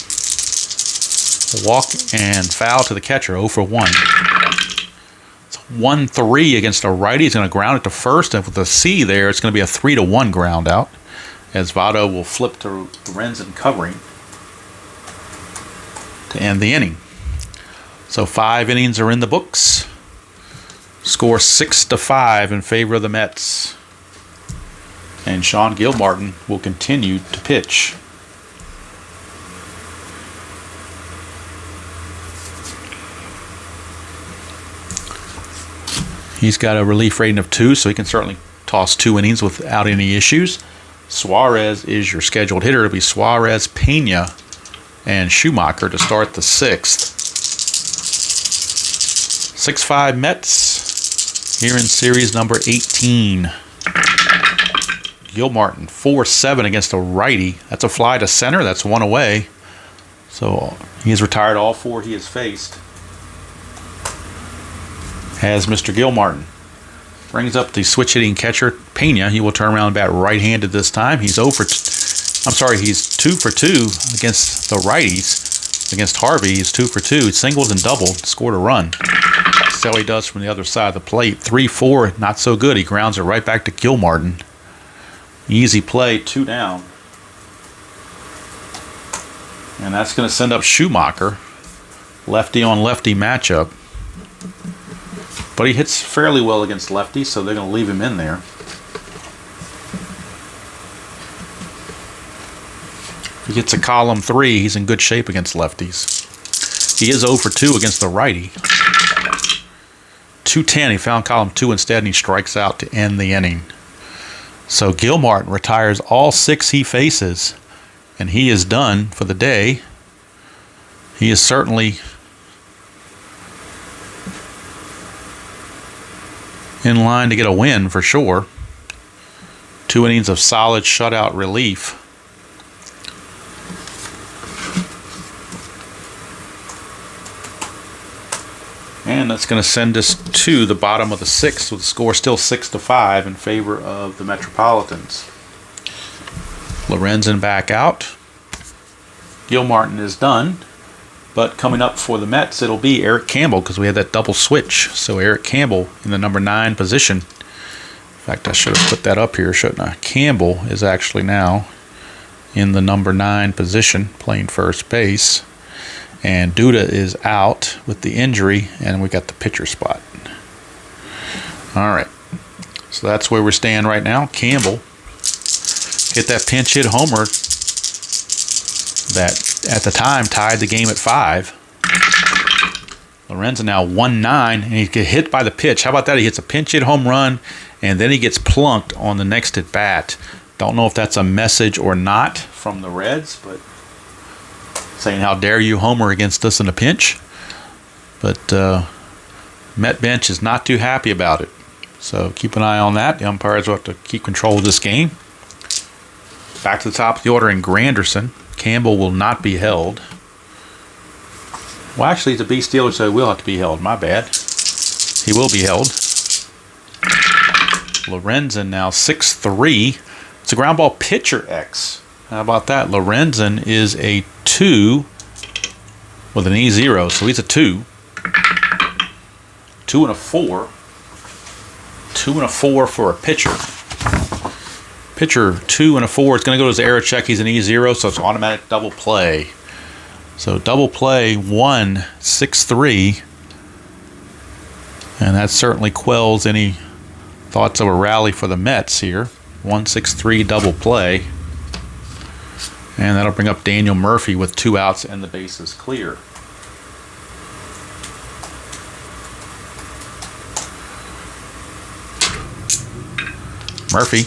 A: walk and foul to the catcher, 0 for 1. It's 1-3 against a righty. He's going to ground it to first, and with a C there, it's going to be a 3-1 ground out, as Votto will flip to Lorenzen covering to end the inning. So 5 innings are in the books. Score 6-5 in favor of the Mets. And Sean Gilmartin will continue to pitch. He's got a relief rating of 2, so he can certainly toss 2 innings without any issues. Suarez is your scheduled hitter. It'll be Suarez, Pena, and Schumacher to start the 6th. 6-5 Mets here in series number 18. Gilmartin 4-7 against a righty. That's a fly to center. That's 1 away. So he has retired all 4 he has faced. As Mr. Gilmartin brings up the switch hitting catcher Pena. He will turn around and bat right-handed this time. He's 2 for 2 against the righties. Against Harvey, he's 2 for 2. Singled and doubled, scored a run. That's how he does from the other side of the plate. 3-4, not so good. He grounds it right back to Gilmartin. Easy play, 2 down. And that's going to send up Schumacher. Lefty on lefty matchup. But he hits fairly well against lefties, so they're going to leave him in there. If he gets a column 3, he's in good shape against lefties. He is 0 for 2 against the righty. 210, he found column 2 instead, and he strikes out to end the inning. So Gilmartin retires all 6 he faces, and he is done for the day. He is certainly in line to get a win for sure. 2 innings of solid shutout relief. And that's going to send us to the bottom of the 6th with the score still 6-5 in favor of the Metropolitans. Lorenzen back out. Gilmartin is done. But coming up for the Mets, it'll be Eric Campbell because we had that double switch. So Eric Campbell in the number 9 position. In fact, I should have put that up here, shouldn't I? Campbell is actually now in the number 9 position, playing first base. And Duda is out with the injury, and we got the pitcher spot. All right. So that's where we stand right now. Campbell hit that pinch hit homer that at the time tied the game at 5. Lorenzen now 1-9, and he gets hit by the pitch. How about that? He hits a pinch hit home run, and then he gets plunked on the next at bat. Don't know if that's a message or not from the Reds, but saying how dare you homer against us in a pinch. But Met bench is not too happy about it. So keep an eye on that. The umpires will have to keep control of this game. Back to the top of the order in Granderson. Campbell will not be held. Well, actually, he's a beast dealer, so he will have to be held. My bad. He will be held. Lorenzen now 6-3. It's a ground ball pitcher X. How about that? Lorenzen is a 2 with an E0, so he's a 2. 2 and a 4. 2 and a 4 for a pitcher. Pitcher 2 and a 4 is going to go to his error check. He's an E0, so it's automatic double play. So double play 1-6-3, and that certainly quells any thoughts of a rally for the Mets here. 1-6-3 double play, and that'll bring up Daniel Murphy with 2 outs and the bases clear. Murphy.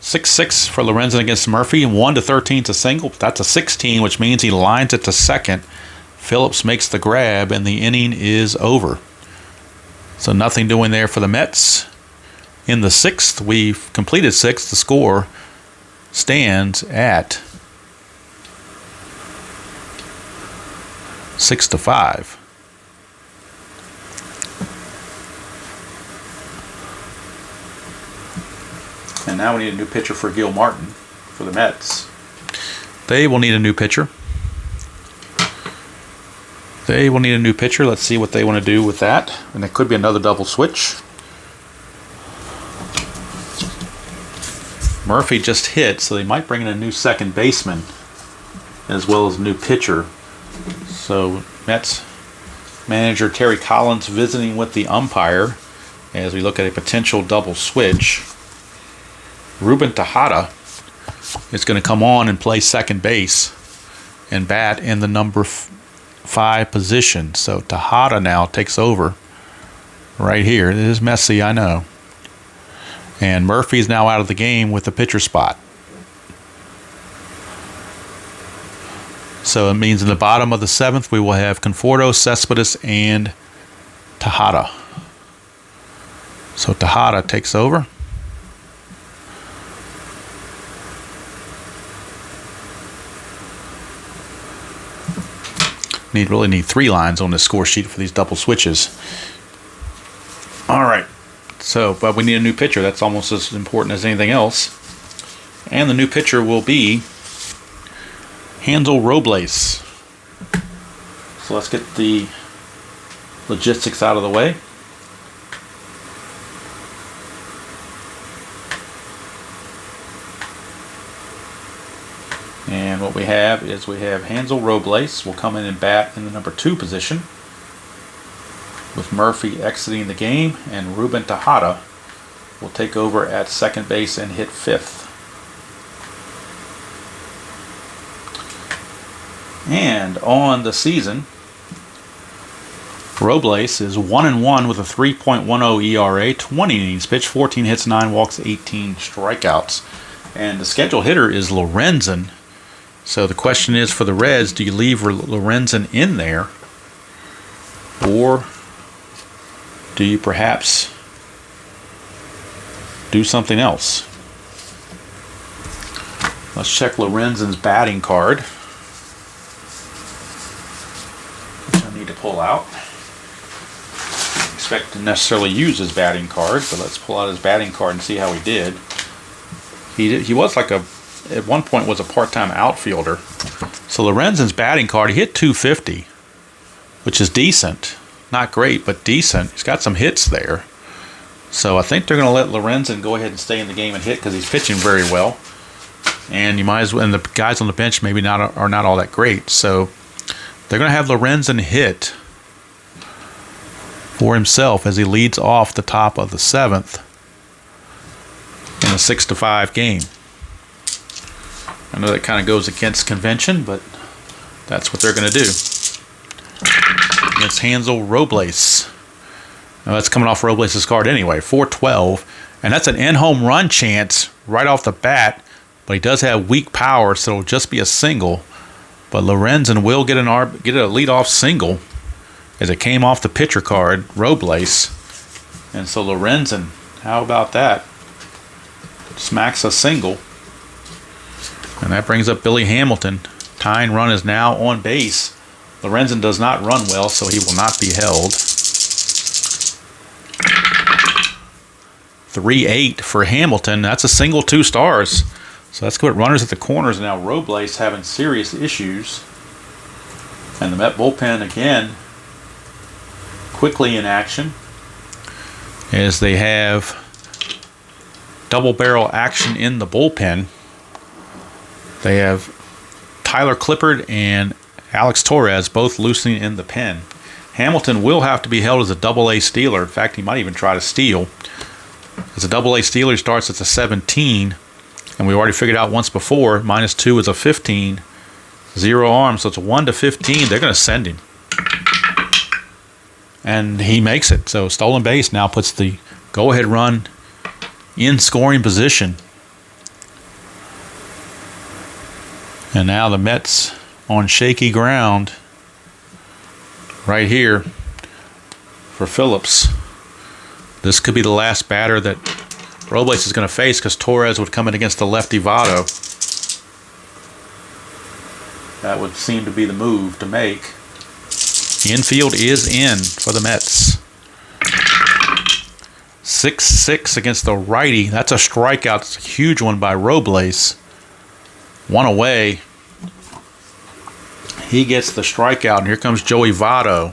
A: 6-6 for Lorenzen against Murphy. 1-13 is a single. That's a 16, which means he lines it to second. Phillips makes the grab, and the inning is over. So nothing doing there for the Mets. In the 6th, we've completed 6th. The score stands at 6-5. And now we need a new pitcher for Gilmartin for the Mets. They will need a new pitcher. Let's see what they want to do with that. And it could be another double switch. Murphy just hit, so they might bring in a new second baseman as well as a new pitcher. So Mets Manager Terry Collins visiting with the umpire as we look at a potential double switch. Ruben Tejada is going to come on and play second base and bat in the number 5 position. So Tejada now takes over right here. It is messy, I know. And Murphy's now out of the game with the pitcher spot. So it means in the bottom of the 7th, we will have Conforto, Cespedes, and Tejada. So Tejada takes over. Really need 3 lines on this score sheet for these double switches. All right. So, but we need a new pitcher. That's almost as important as anything else. And the new pitcher will be Hansel Robles. So let's get the logistics out of the way. And what we have is Hansel Robles will come in and bat in the number 2 position, with Murphy exiting the game, and Ruben Tejada will take over at second base and hit 5th. And on the season, Robles is 1-1 with a 3.10 ERA, 20 innings pitched, 14 hits, 9 walks, 18 strikeouts. And the scheduled hitter is Lorenzen. So the question is for the Reds, do you leave Lorenzen in there, or do you perhaps do something else? Let's check Lorenzen's batting card, which I need to pull out. I expect to necessarily use his batting card, but let's pull out his batting card and see how he did. He was like at one point was a part-time outfielder. So Lorenzen's batting card, he hit 250, which is decent. Not great, but decent. He's got some hits there. So I think they're going to let Lorenzen go ahead and stay in the game and hit because he's pitching very well. And you might as well, and the guys on the bench maybe are not all that great. So they're going to have Lorenzen hit for himself as he leads off the top of the 7th in a 6-5 game. I know that kind of goes against convention, but that's what they're going to do against Hansel Robles. Now that's coming off Robles' card anyway, 412. And that's an in-home run chance right off the bat, but he does have weak power, so it'll just be a single. But Lorenzen will get a leadoff single as it came off the pitcher card, Robles. And so Lorenzen, how about that? Smacks a single. And that brings up Billy Hamilton. Tying run is now on base. Lorenzen does not run well, so he will not be held. 3-8 for Hamilton. That's a single, 2 stars. So that's good. Runners at the corners. Now Robles having serious issues. And the Met bullpen again quickly in action as they have double barrel action in the bullpen. They have Tyler Clippard and Alex Torres both loosening in the pen. Hamilton will have to be held as a double-A stealer. In fact, he might even try to steal. As a double-A stealer, he starts at the 17, and we already figured out once before, -2 is a 15, 0 arm, so it's a 1-15. They're going to send him. And he makes it. So stolen base now puts the go-ahead run in scoring position. And now the Mets on shaky ground right here for Phillips. This could be the last batter that Robles is going to face because Torres would come in against the lefty Votto. That would seem to be the move to make. The infield is in for the Mets. 6-6 against the righty. That's a strikeout. It's a huge one by Robles. 1 away. He gets the strikeout, and here comes Joey Votto.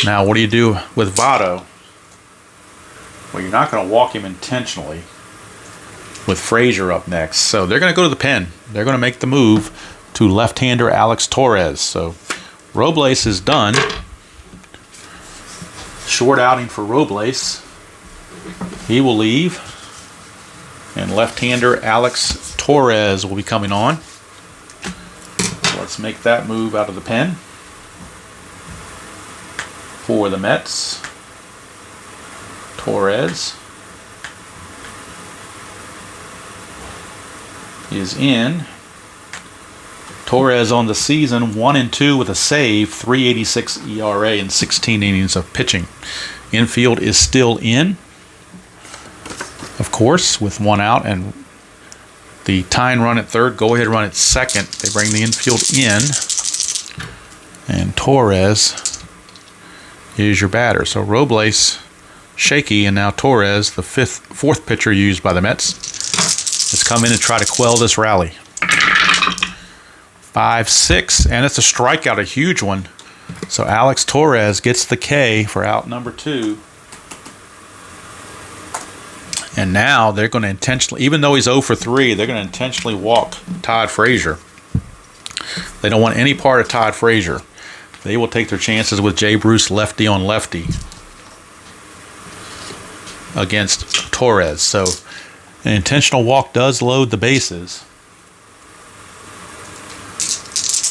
A: Now, what do you do with Votto? Well, you're not going to walk him intentionally with Frazier up next. So they're going to go to the pen. They're going to make the move to left-hander Alex Torres. So Robles is done. Short outing for Robles. He will leave. And left-hander Alex Torres will be coming on. So let's make that move out of the pen. For the Mets, Torres is in. Torres on the season 1-2 with a save, 3.86 ERA and 16 innings of pitching. Infield is still in, of course, with 1 out and the tying run at third, go ahead run at second. They bring the infield in, and Torres is your batter. So Robles shaky, and now Torres, the fourth pitcher used by the Mets, has come in and try to quell this rally. 5-6, and it's a strikeout, a huge one. So Alex Torres gets the K for out number 2. And now they're going to intentionally, even though he's 0 for 3, they're going to intentionally walk Todd Frazier. They don't want any part of Todd Frazier. They will take their chances with Jay Bruce lefty on lefty against Torres. So an intentional walk does load the bases.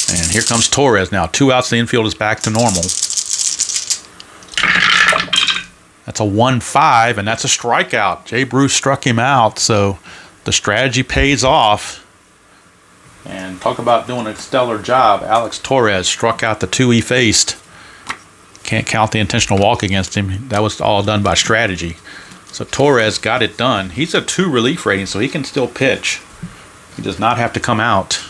A: And here comes Torres now. 2 outs, the infield is back to normal. That's a 1-5, and that's a strikeout. Jay Bruce struck him out, so the strategy pays off. And talk about doing a stellar job. Alex Torres struck out the 2 he faced. Can't count the intentional walk against him. That was all done by strategy. So Torres got it done. He's a 2 relief rating, so he can still pitch. He does not have to come out.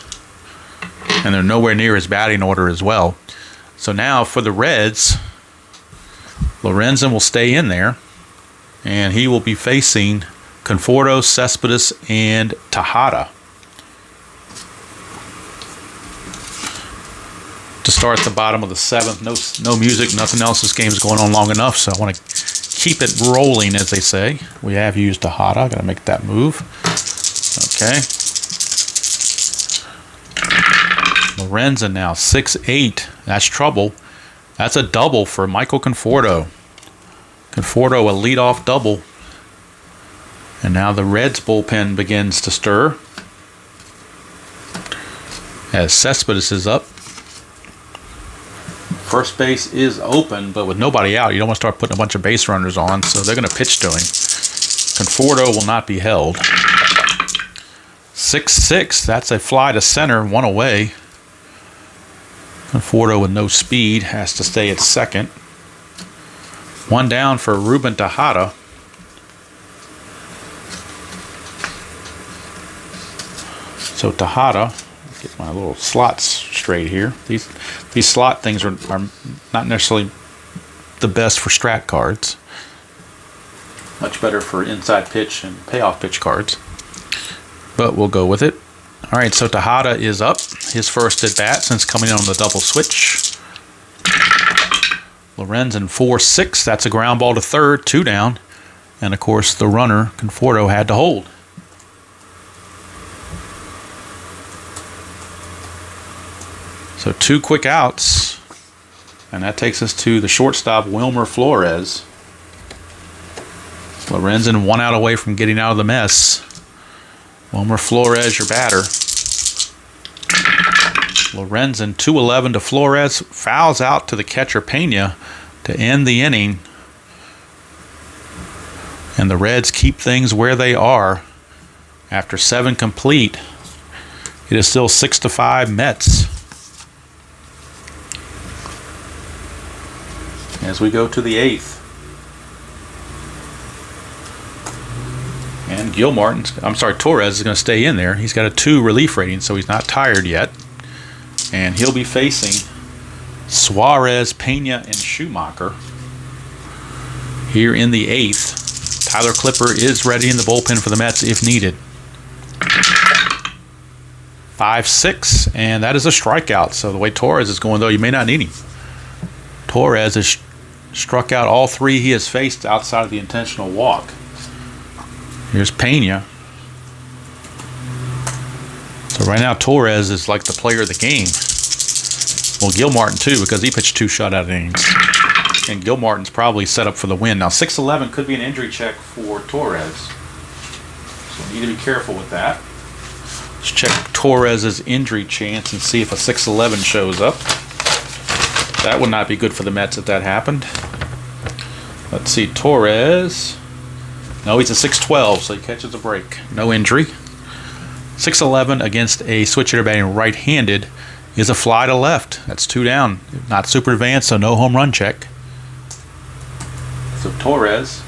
A: And they're nowhere near his batting order as well. So now for the Reds, Lorenzen will stay in there. And he will be facing Conforto, Cespedes, and Tejada to start the bottom of the 7th. No music, nothing else. This game's going on long enough, so I want to keep it rolling, as they say. We have used Tejada. I got to make that move. Okay. Lorenzen now 6-8. That's trouble. That's a double for Michael Conforto. Conforto, a leadoff double. And now the Reds bullpen begins to stir as Cespedes is up. First base is open, but with nobody out, you don't want to start putting a bunch of base runners on, so they're going to pitch to him. Conforto will not be held. 6-6, that's a fly to center, 1 away. Conforto with no speed has to stay at second. 1 down for Ruben Tejada. So Tejada, get my little slots straight here. These slot things are not necessarily the best for strat cards. Much better for inside pitch and payoff pitch cards. But we'll go with it. All right, so Tejada is up. His first at bat since coming on the double switch. Lorenzen 4-6. That's a ground ball to third, 2 down. And of course, the runner, Conforto, had to hold. So 2 quick outs. And that takes us to the shortstop, Wilmer Flores. Lorenzen 1 out away from getting out of the mess. Wilmer Flores, your batter. Lorenzen 2-11 to Flores. Fouls out to the catcher Pena to end the inning. And the Reds keep things where they are. After 7 complete, it is still 6-5 Mets. As we go to the 8th. And Torres is going to stay in there. He's got a 2 relief rating, so he's not tired yet. And he'll be facing Suarez, Pena, and Schumacher here in the 8th. Tyler Clipper is ready in the bullpen for the Mets if needed. 5-6, and that is a strikeout. So the way Torres is going, though, you may not need him. Torres has struck out all 3 he has faced outside of the intentional walk. Here's Pena. So right now Torres is like the player of the game. Well, Gilmartin too, because he pitched 2 shutout innings. And Gilmartin's probably set up for the win. Now 6-11 could be an injury check for Torres. So we need to be careful with that. Let's check Torres's injury chance and see if a 6-11 shows up. That would not be good for the Mets if that happened. Let's see, Torres. No, he's a 6-12, so he catches a break. No injury. 6-11 against a switch hitter batting right-handed is a fly to left. That's 2 down. Not super advanced, so no home run check. So Torres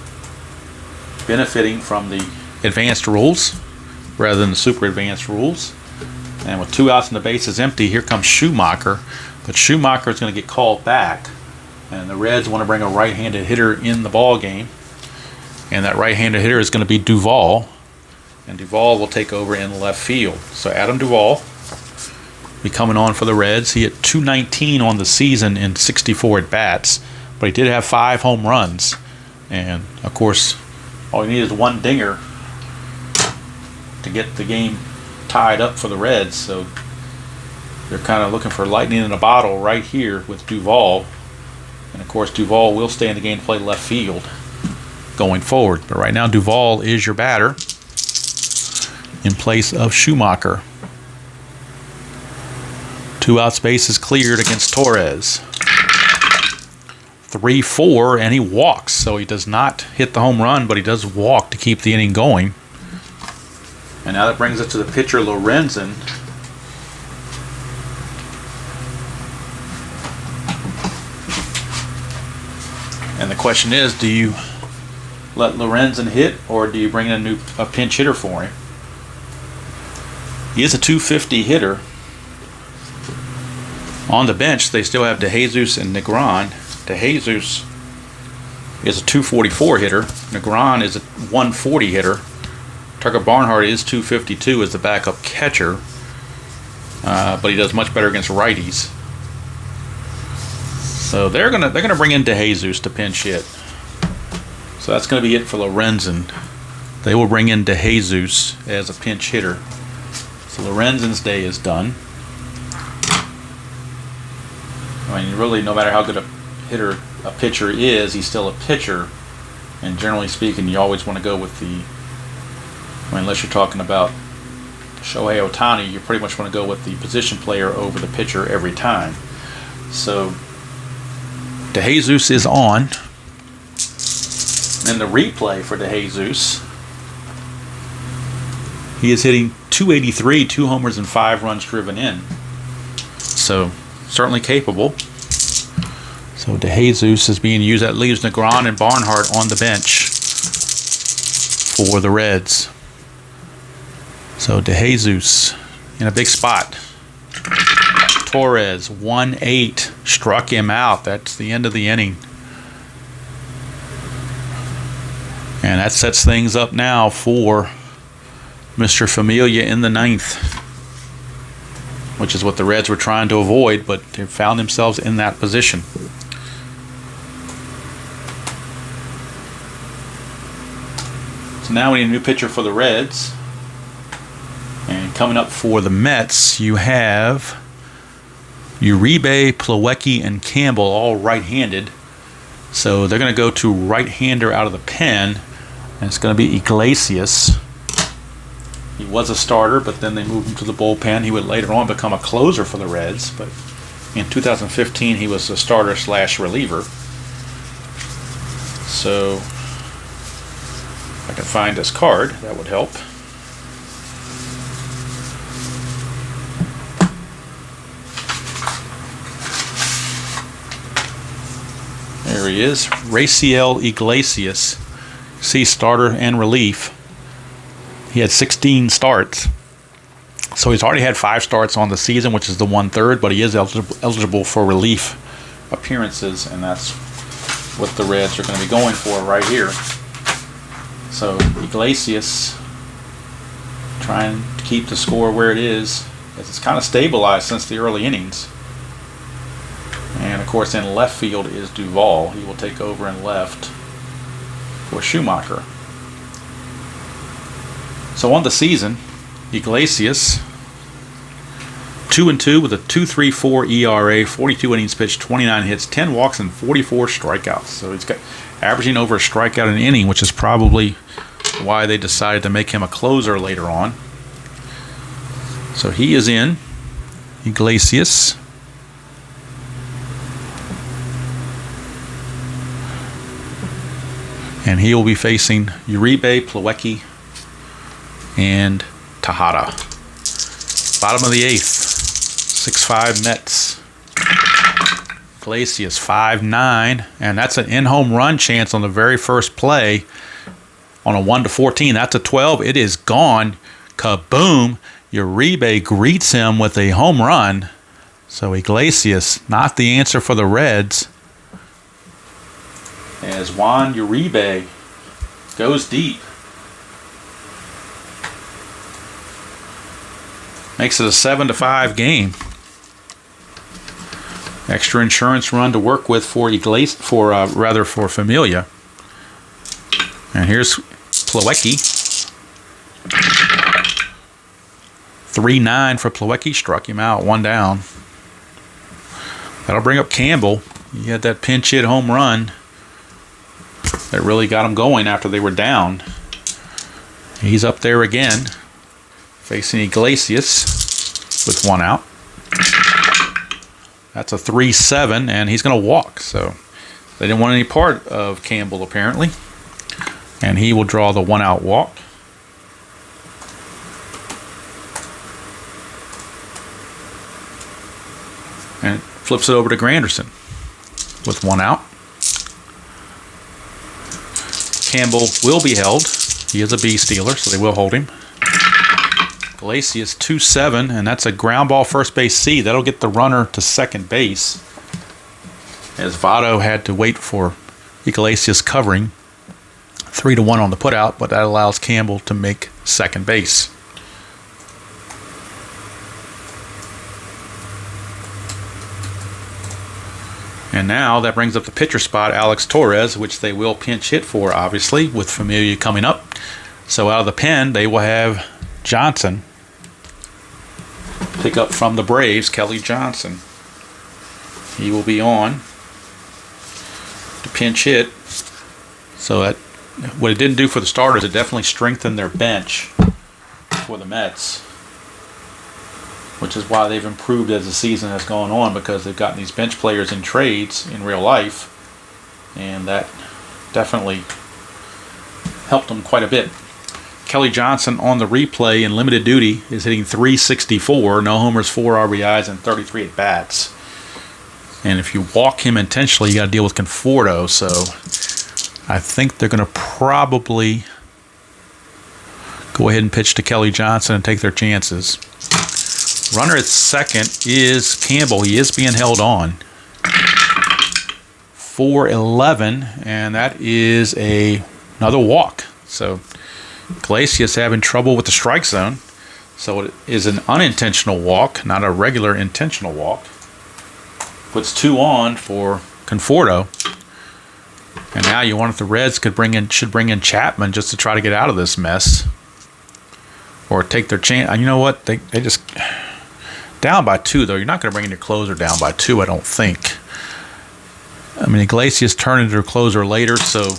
A: benefiting from the advanced rules rather than the super advanced rules. And with 2 outs and the bases empty, here comes Schumacher. But Schumacher is going to get called back. And the Reds want to bring a right-handed hitter in the ball game. And that right-handed hitter is going to be Duvall. And Duvall will take over in left field. So Adam Duvall be coming on for the Reds. He hit .219 on the season in 64 at-bats. But he did have 5 home runs. And, of course, all you need is 1 dinger to get the game tied up for the Reds. So they're kind of looking for lightning in a bottle right here with Duvall. And, of course, Duvall will stay in the game to play left field going forward. But right now, Duvall is your batter in place of Schumacher. 2 outs, bases cleared against Torres. 3-4, and he walks. So he does not hit the home run, but he does walk to keep the inning going. And now that brings us to the pitcher, Lorenzen. And the question is, do you let Lorenzen hit, or do you bring in a pinch hitter for him? He is a .250 hitter. On the bench, they still have DeJesus and Negron. DeJesus is a .244 hitter. Negron is a .140 hitter. Tucker Barnhart is .252 as the backup catcher, but he does much better against righties. So they're gonna bring in DeJesus to pinch hit. So that's gonna be it for Lorenzen. They will bring in DeJesus as a pinch hitter. So Lorenzen's day is done. I mean, really, no matter how good a pitcher is, he's still a pitcher. And generally speaking, you always want to go with unless you're talking about Shohei Ohtani, you pretty much want to go with the position player over the pitcher every time. So DeJesus is on. And the replay for DeJesus, he is hitting .283, 2 homers and 5 runs driven in. So certainly capable. So DeJesus is being used. That leaves Negron and Barnhart on the bench for the Reds. So DeJesus in a big spot. Torres, 1-8, struck him out. That's the end of the inning. And that sets things up now for Mr. Familia in the 9th, which is what the Reds were trying to avoid, but they found themselves in that position. So now we need a new pitcher for the Reds. And coming up for the Mets, you have Uribe, Plawecki, and Campbell, all right-handed. So they're going to go to right-hander out of the pen, and it's going to be Iglesias. He was a starter, but then they moved him to the bullpen. He would later on become a closer for the Reds, but in 2015 he was a starter/reliever. So if I can find his card, that would help. There he is, Raciel Iglesias. See, starter and relief. He had 16 starts. So he's already had 5 starts on the season, which is the 1/3, but he is eligible for relief appearances, and that's what the Reds are going to be going for right here. So Iglesias trying to keep the score where it is, as it's kind of stabilized since the early innings. And of course in left field is Duvall. He will take over in left for Schumacher. So on the season, Iglesias 2-2 with a 2.34 ERA, 42 innings pitched, 29 hits, 10 walks, and 44 strikeouts. So he's got averaging over a strikeout an inning, which is probably why they decided to make him a closer later on. So he is in. Iglesias. And he will be facing Uribe, Plawecki, and Tejada. Bottom of the 8th. 6-5 Mets. Iglesias 5-9, and that's an in-home run chance on the very first play on a 1-14. That's a 12. It is gone. Kaboom. Uribe greets him with a home run. So Iglesias, not the answer for the Reds. As Juan Uribe goes deep. Makes it a 7-5 game. Extra insurance run to work with for Familia. And here's Plawecki. 3-9 for Plawecki. Struck him out, 1 down. That'll bring up Campbell. He had that pinch hit home run that really got him going after they were down. He's up there again, facing Iglesias with 1 out. That's a 3-7, and he's going to walk. So they didn't want any part of Campbell, apparently. And he will draw the 1-out walk. And flips it over to Granderson with 1 out. Campbell will be held. He is a B stealer, so they will hold him. Iglesias 2-7, and that's a ground ball first base C. That'll get the runner to second base, as Votto had to wait for Iglesias covering. 3-1 on the putout, but that allows Campbell to make second base. And now that brings up the pitcher spot, Alex Torres, which they will pinch hit for, obviously, with Familia coming up. So out of the pen, they will have Johnson pick up from the Braves, Kelly Johnson. He will be on to pinch hit. So that, what it didn't do for the starters, it definitely strengthened their bench for the Mets, which is why they've improved as the season has gone on, because they've gotten these bench players in trades in real life, and that definitely helped them quite a bit. Kelly Johnson on the replay in limited duty is hitting .364, no homers, 4 RBIs, and 33 at bats. And if you walk him intentionally, you got to deal with Conforto. So I think they're going to probably go ahead and pitch to Kelly Johnson and take their chances. Runner at second is Campbell. He is being held on. 4-11, and that is another walk. So Iglesias having trouble with the strike zone. So it is an unintentional walk, not a regular intentional walk. Puts 2 on for Conforto. And now you wonder if the Reds should bring in Chapman just to try to get out of this mess, or take their chance. You know what? They just down by 2 though. You're not going to bring in your closer down by 2, I don't think. I mean, Iglesias turned into a closer later, so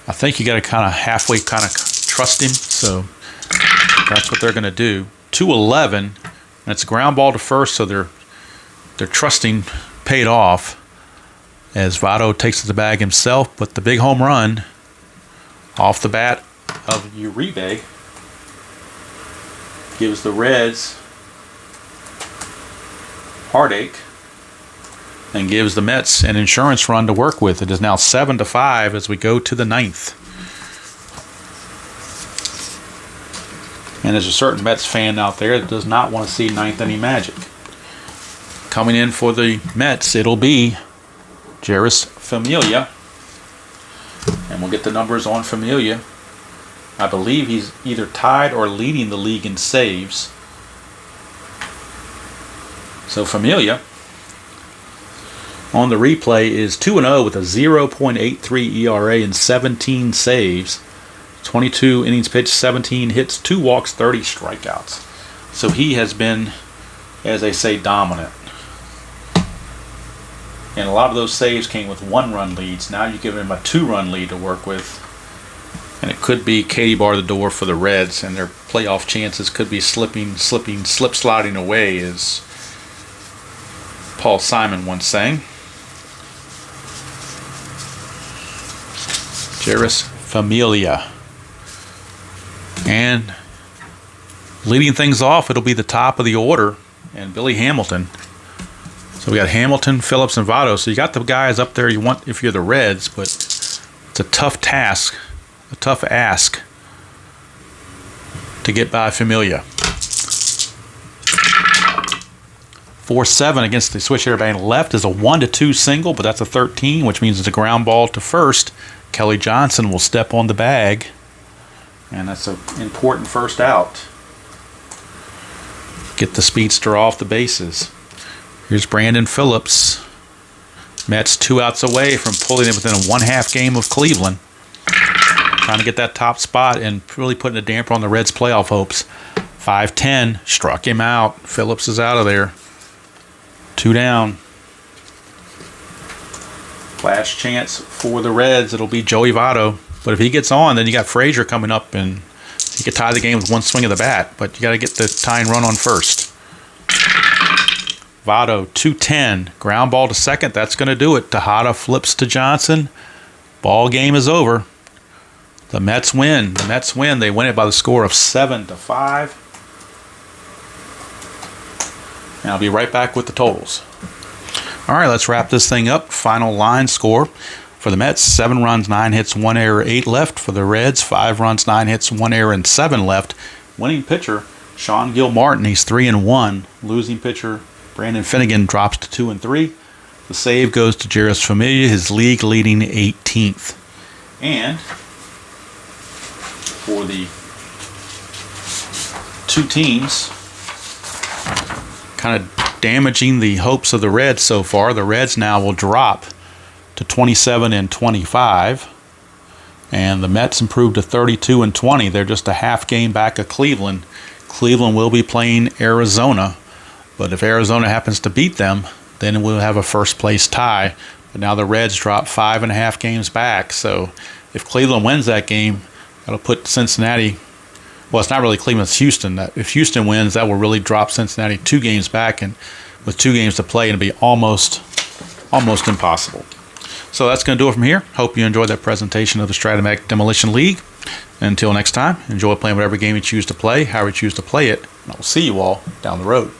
A: I think you got to kind of halfway trust him. So that's what they're going to do. 2-11, and it's a ground ball to first, so their trusting paid off, as Votto takes the bag himself. But the big home run off the bat of Uribe gives the Reds heartache and gives the Mets an insurance run to work with. It is now 7-5 as we go to the 9th. And there's a certain Mets fan out there that does not want to see 9th inning magic. Coming in for the Mets, it'll be Jeurys Familia. And we'll get the numbers on Familia. I believe he's either tied or leading the league in saves. So Familia on the replay is 2-0 with a 0.83 ERA and 17 saves. 22 innings pitched, 17 hits, 2 walks, 30 strikeouts. So he has been as they say, dominant. And a lot of those saves came with 1-run leads. Now you're giving them a 2-run lead to work with. And it could be Katie bar the door for the Reds, and their playoff chances could be slip-sliding away, as Paul Simon once sang. Jeurys Familia. And leading things off, it'll be the top of the order, and Billy Hamilton. So we got Hamilton, Phillips, and Votto. So you got the guys up there you want if you're the Reds, but it's a tough task, a tough ask to get by Familia. 4-7 against the switch hitter batting left is a 1-2 single, but that's a 13, which means it's a ground ball to first. Kelly Johnson will step on the bag, and that's an important first out. Get the speedster off the bases. Here's Brandon Phillips. Mets 2 outs away from pulling it within a 1/2 game of Cleveland. Trying to get that top spot and really putting a damper on the Reds' playoff hopes. 5-10, struck him out. Phillips is out of there. 2 down. Last chance for the Reds, it'll be Joey Votto. But if he gets on, then you got Frazier coming up, and he could tie the game with 1 swing of the bat. But you got to get the tying run on first. Votto, 2-10. Ground ball to second. That's going to do it. Tejada flips to Johnson. Ball game is over. The Mets win. The Mets win. They win it by the score of 7-5. And I'll be right back with the totals. All right, let's wrap this thing up. Final line score. For the Mets, 7 runs, 9 hits, 1 error, 8 left. For the Reds, 5 runs, 9 hits, 1 error, and 7 left. Winning pitcher, Sean Gilmartin. He's 3-1. Losing pitcher, Brandon Finnegan, drops to 2-3. The save goes to Jeurys Familia, his league-leading 18th. And for the two teams, kind of damaging the hopes of the Reds so far. The Reds now will drop to 27-25, and the Mets improved to 32-20. They're just a half game back of Cleveland. Cleveland will be playing Arizona, but if Arizona happens to beat them, then we'll have a first place tie. But now the Reds drop 5.5 games back. So if Cleveland wins that game, that'll put Cincinnati. Well, it's not really Cleveland, it's Houston. If Houston wins, that will really drop Cincinnati 2 games back, and with 2 games to play, it'll be almost impossible. So that's going to do it from here. Hope you enjoyed that presentation of the Strat-O-Matic Demolition League. Until next time, enjoy playing whatever game you choose to play, however you choose to play it, and I will see you all down the road.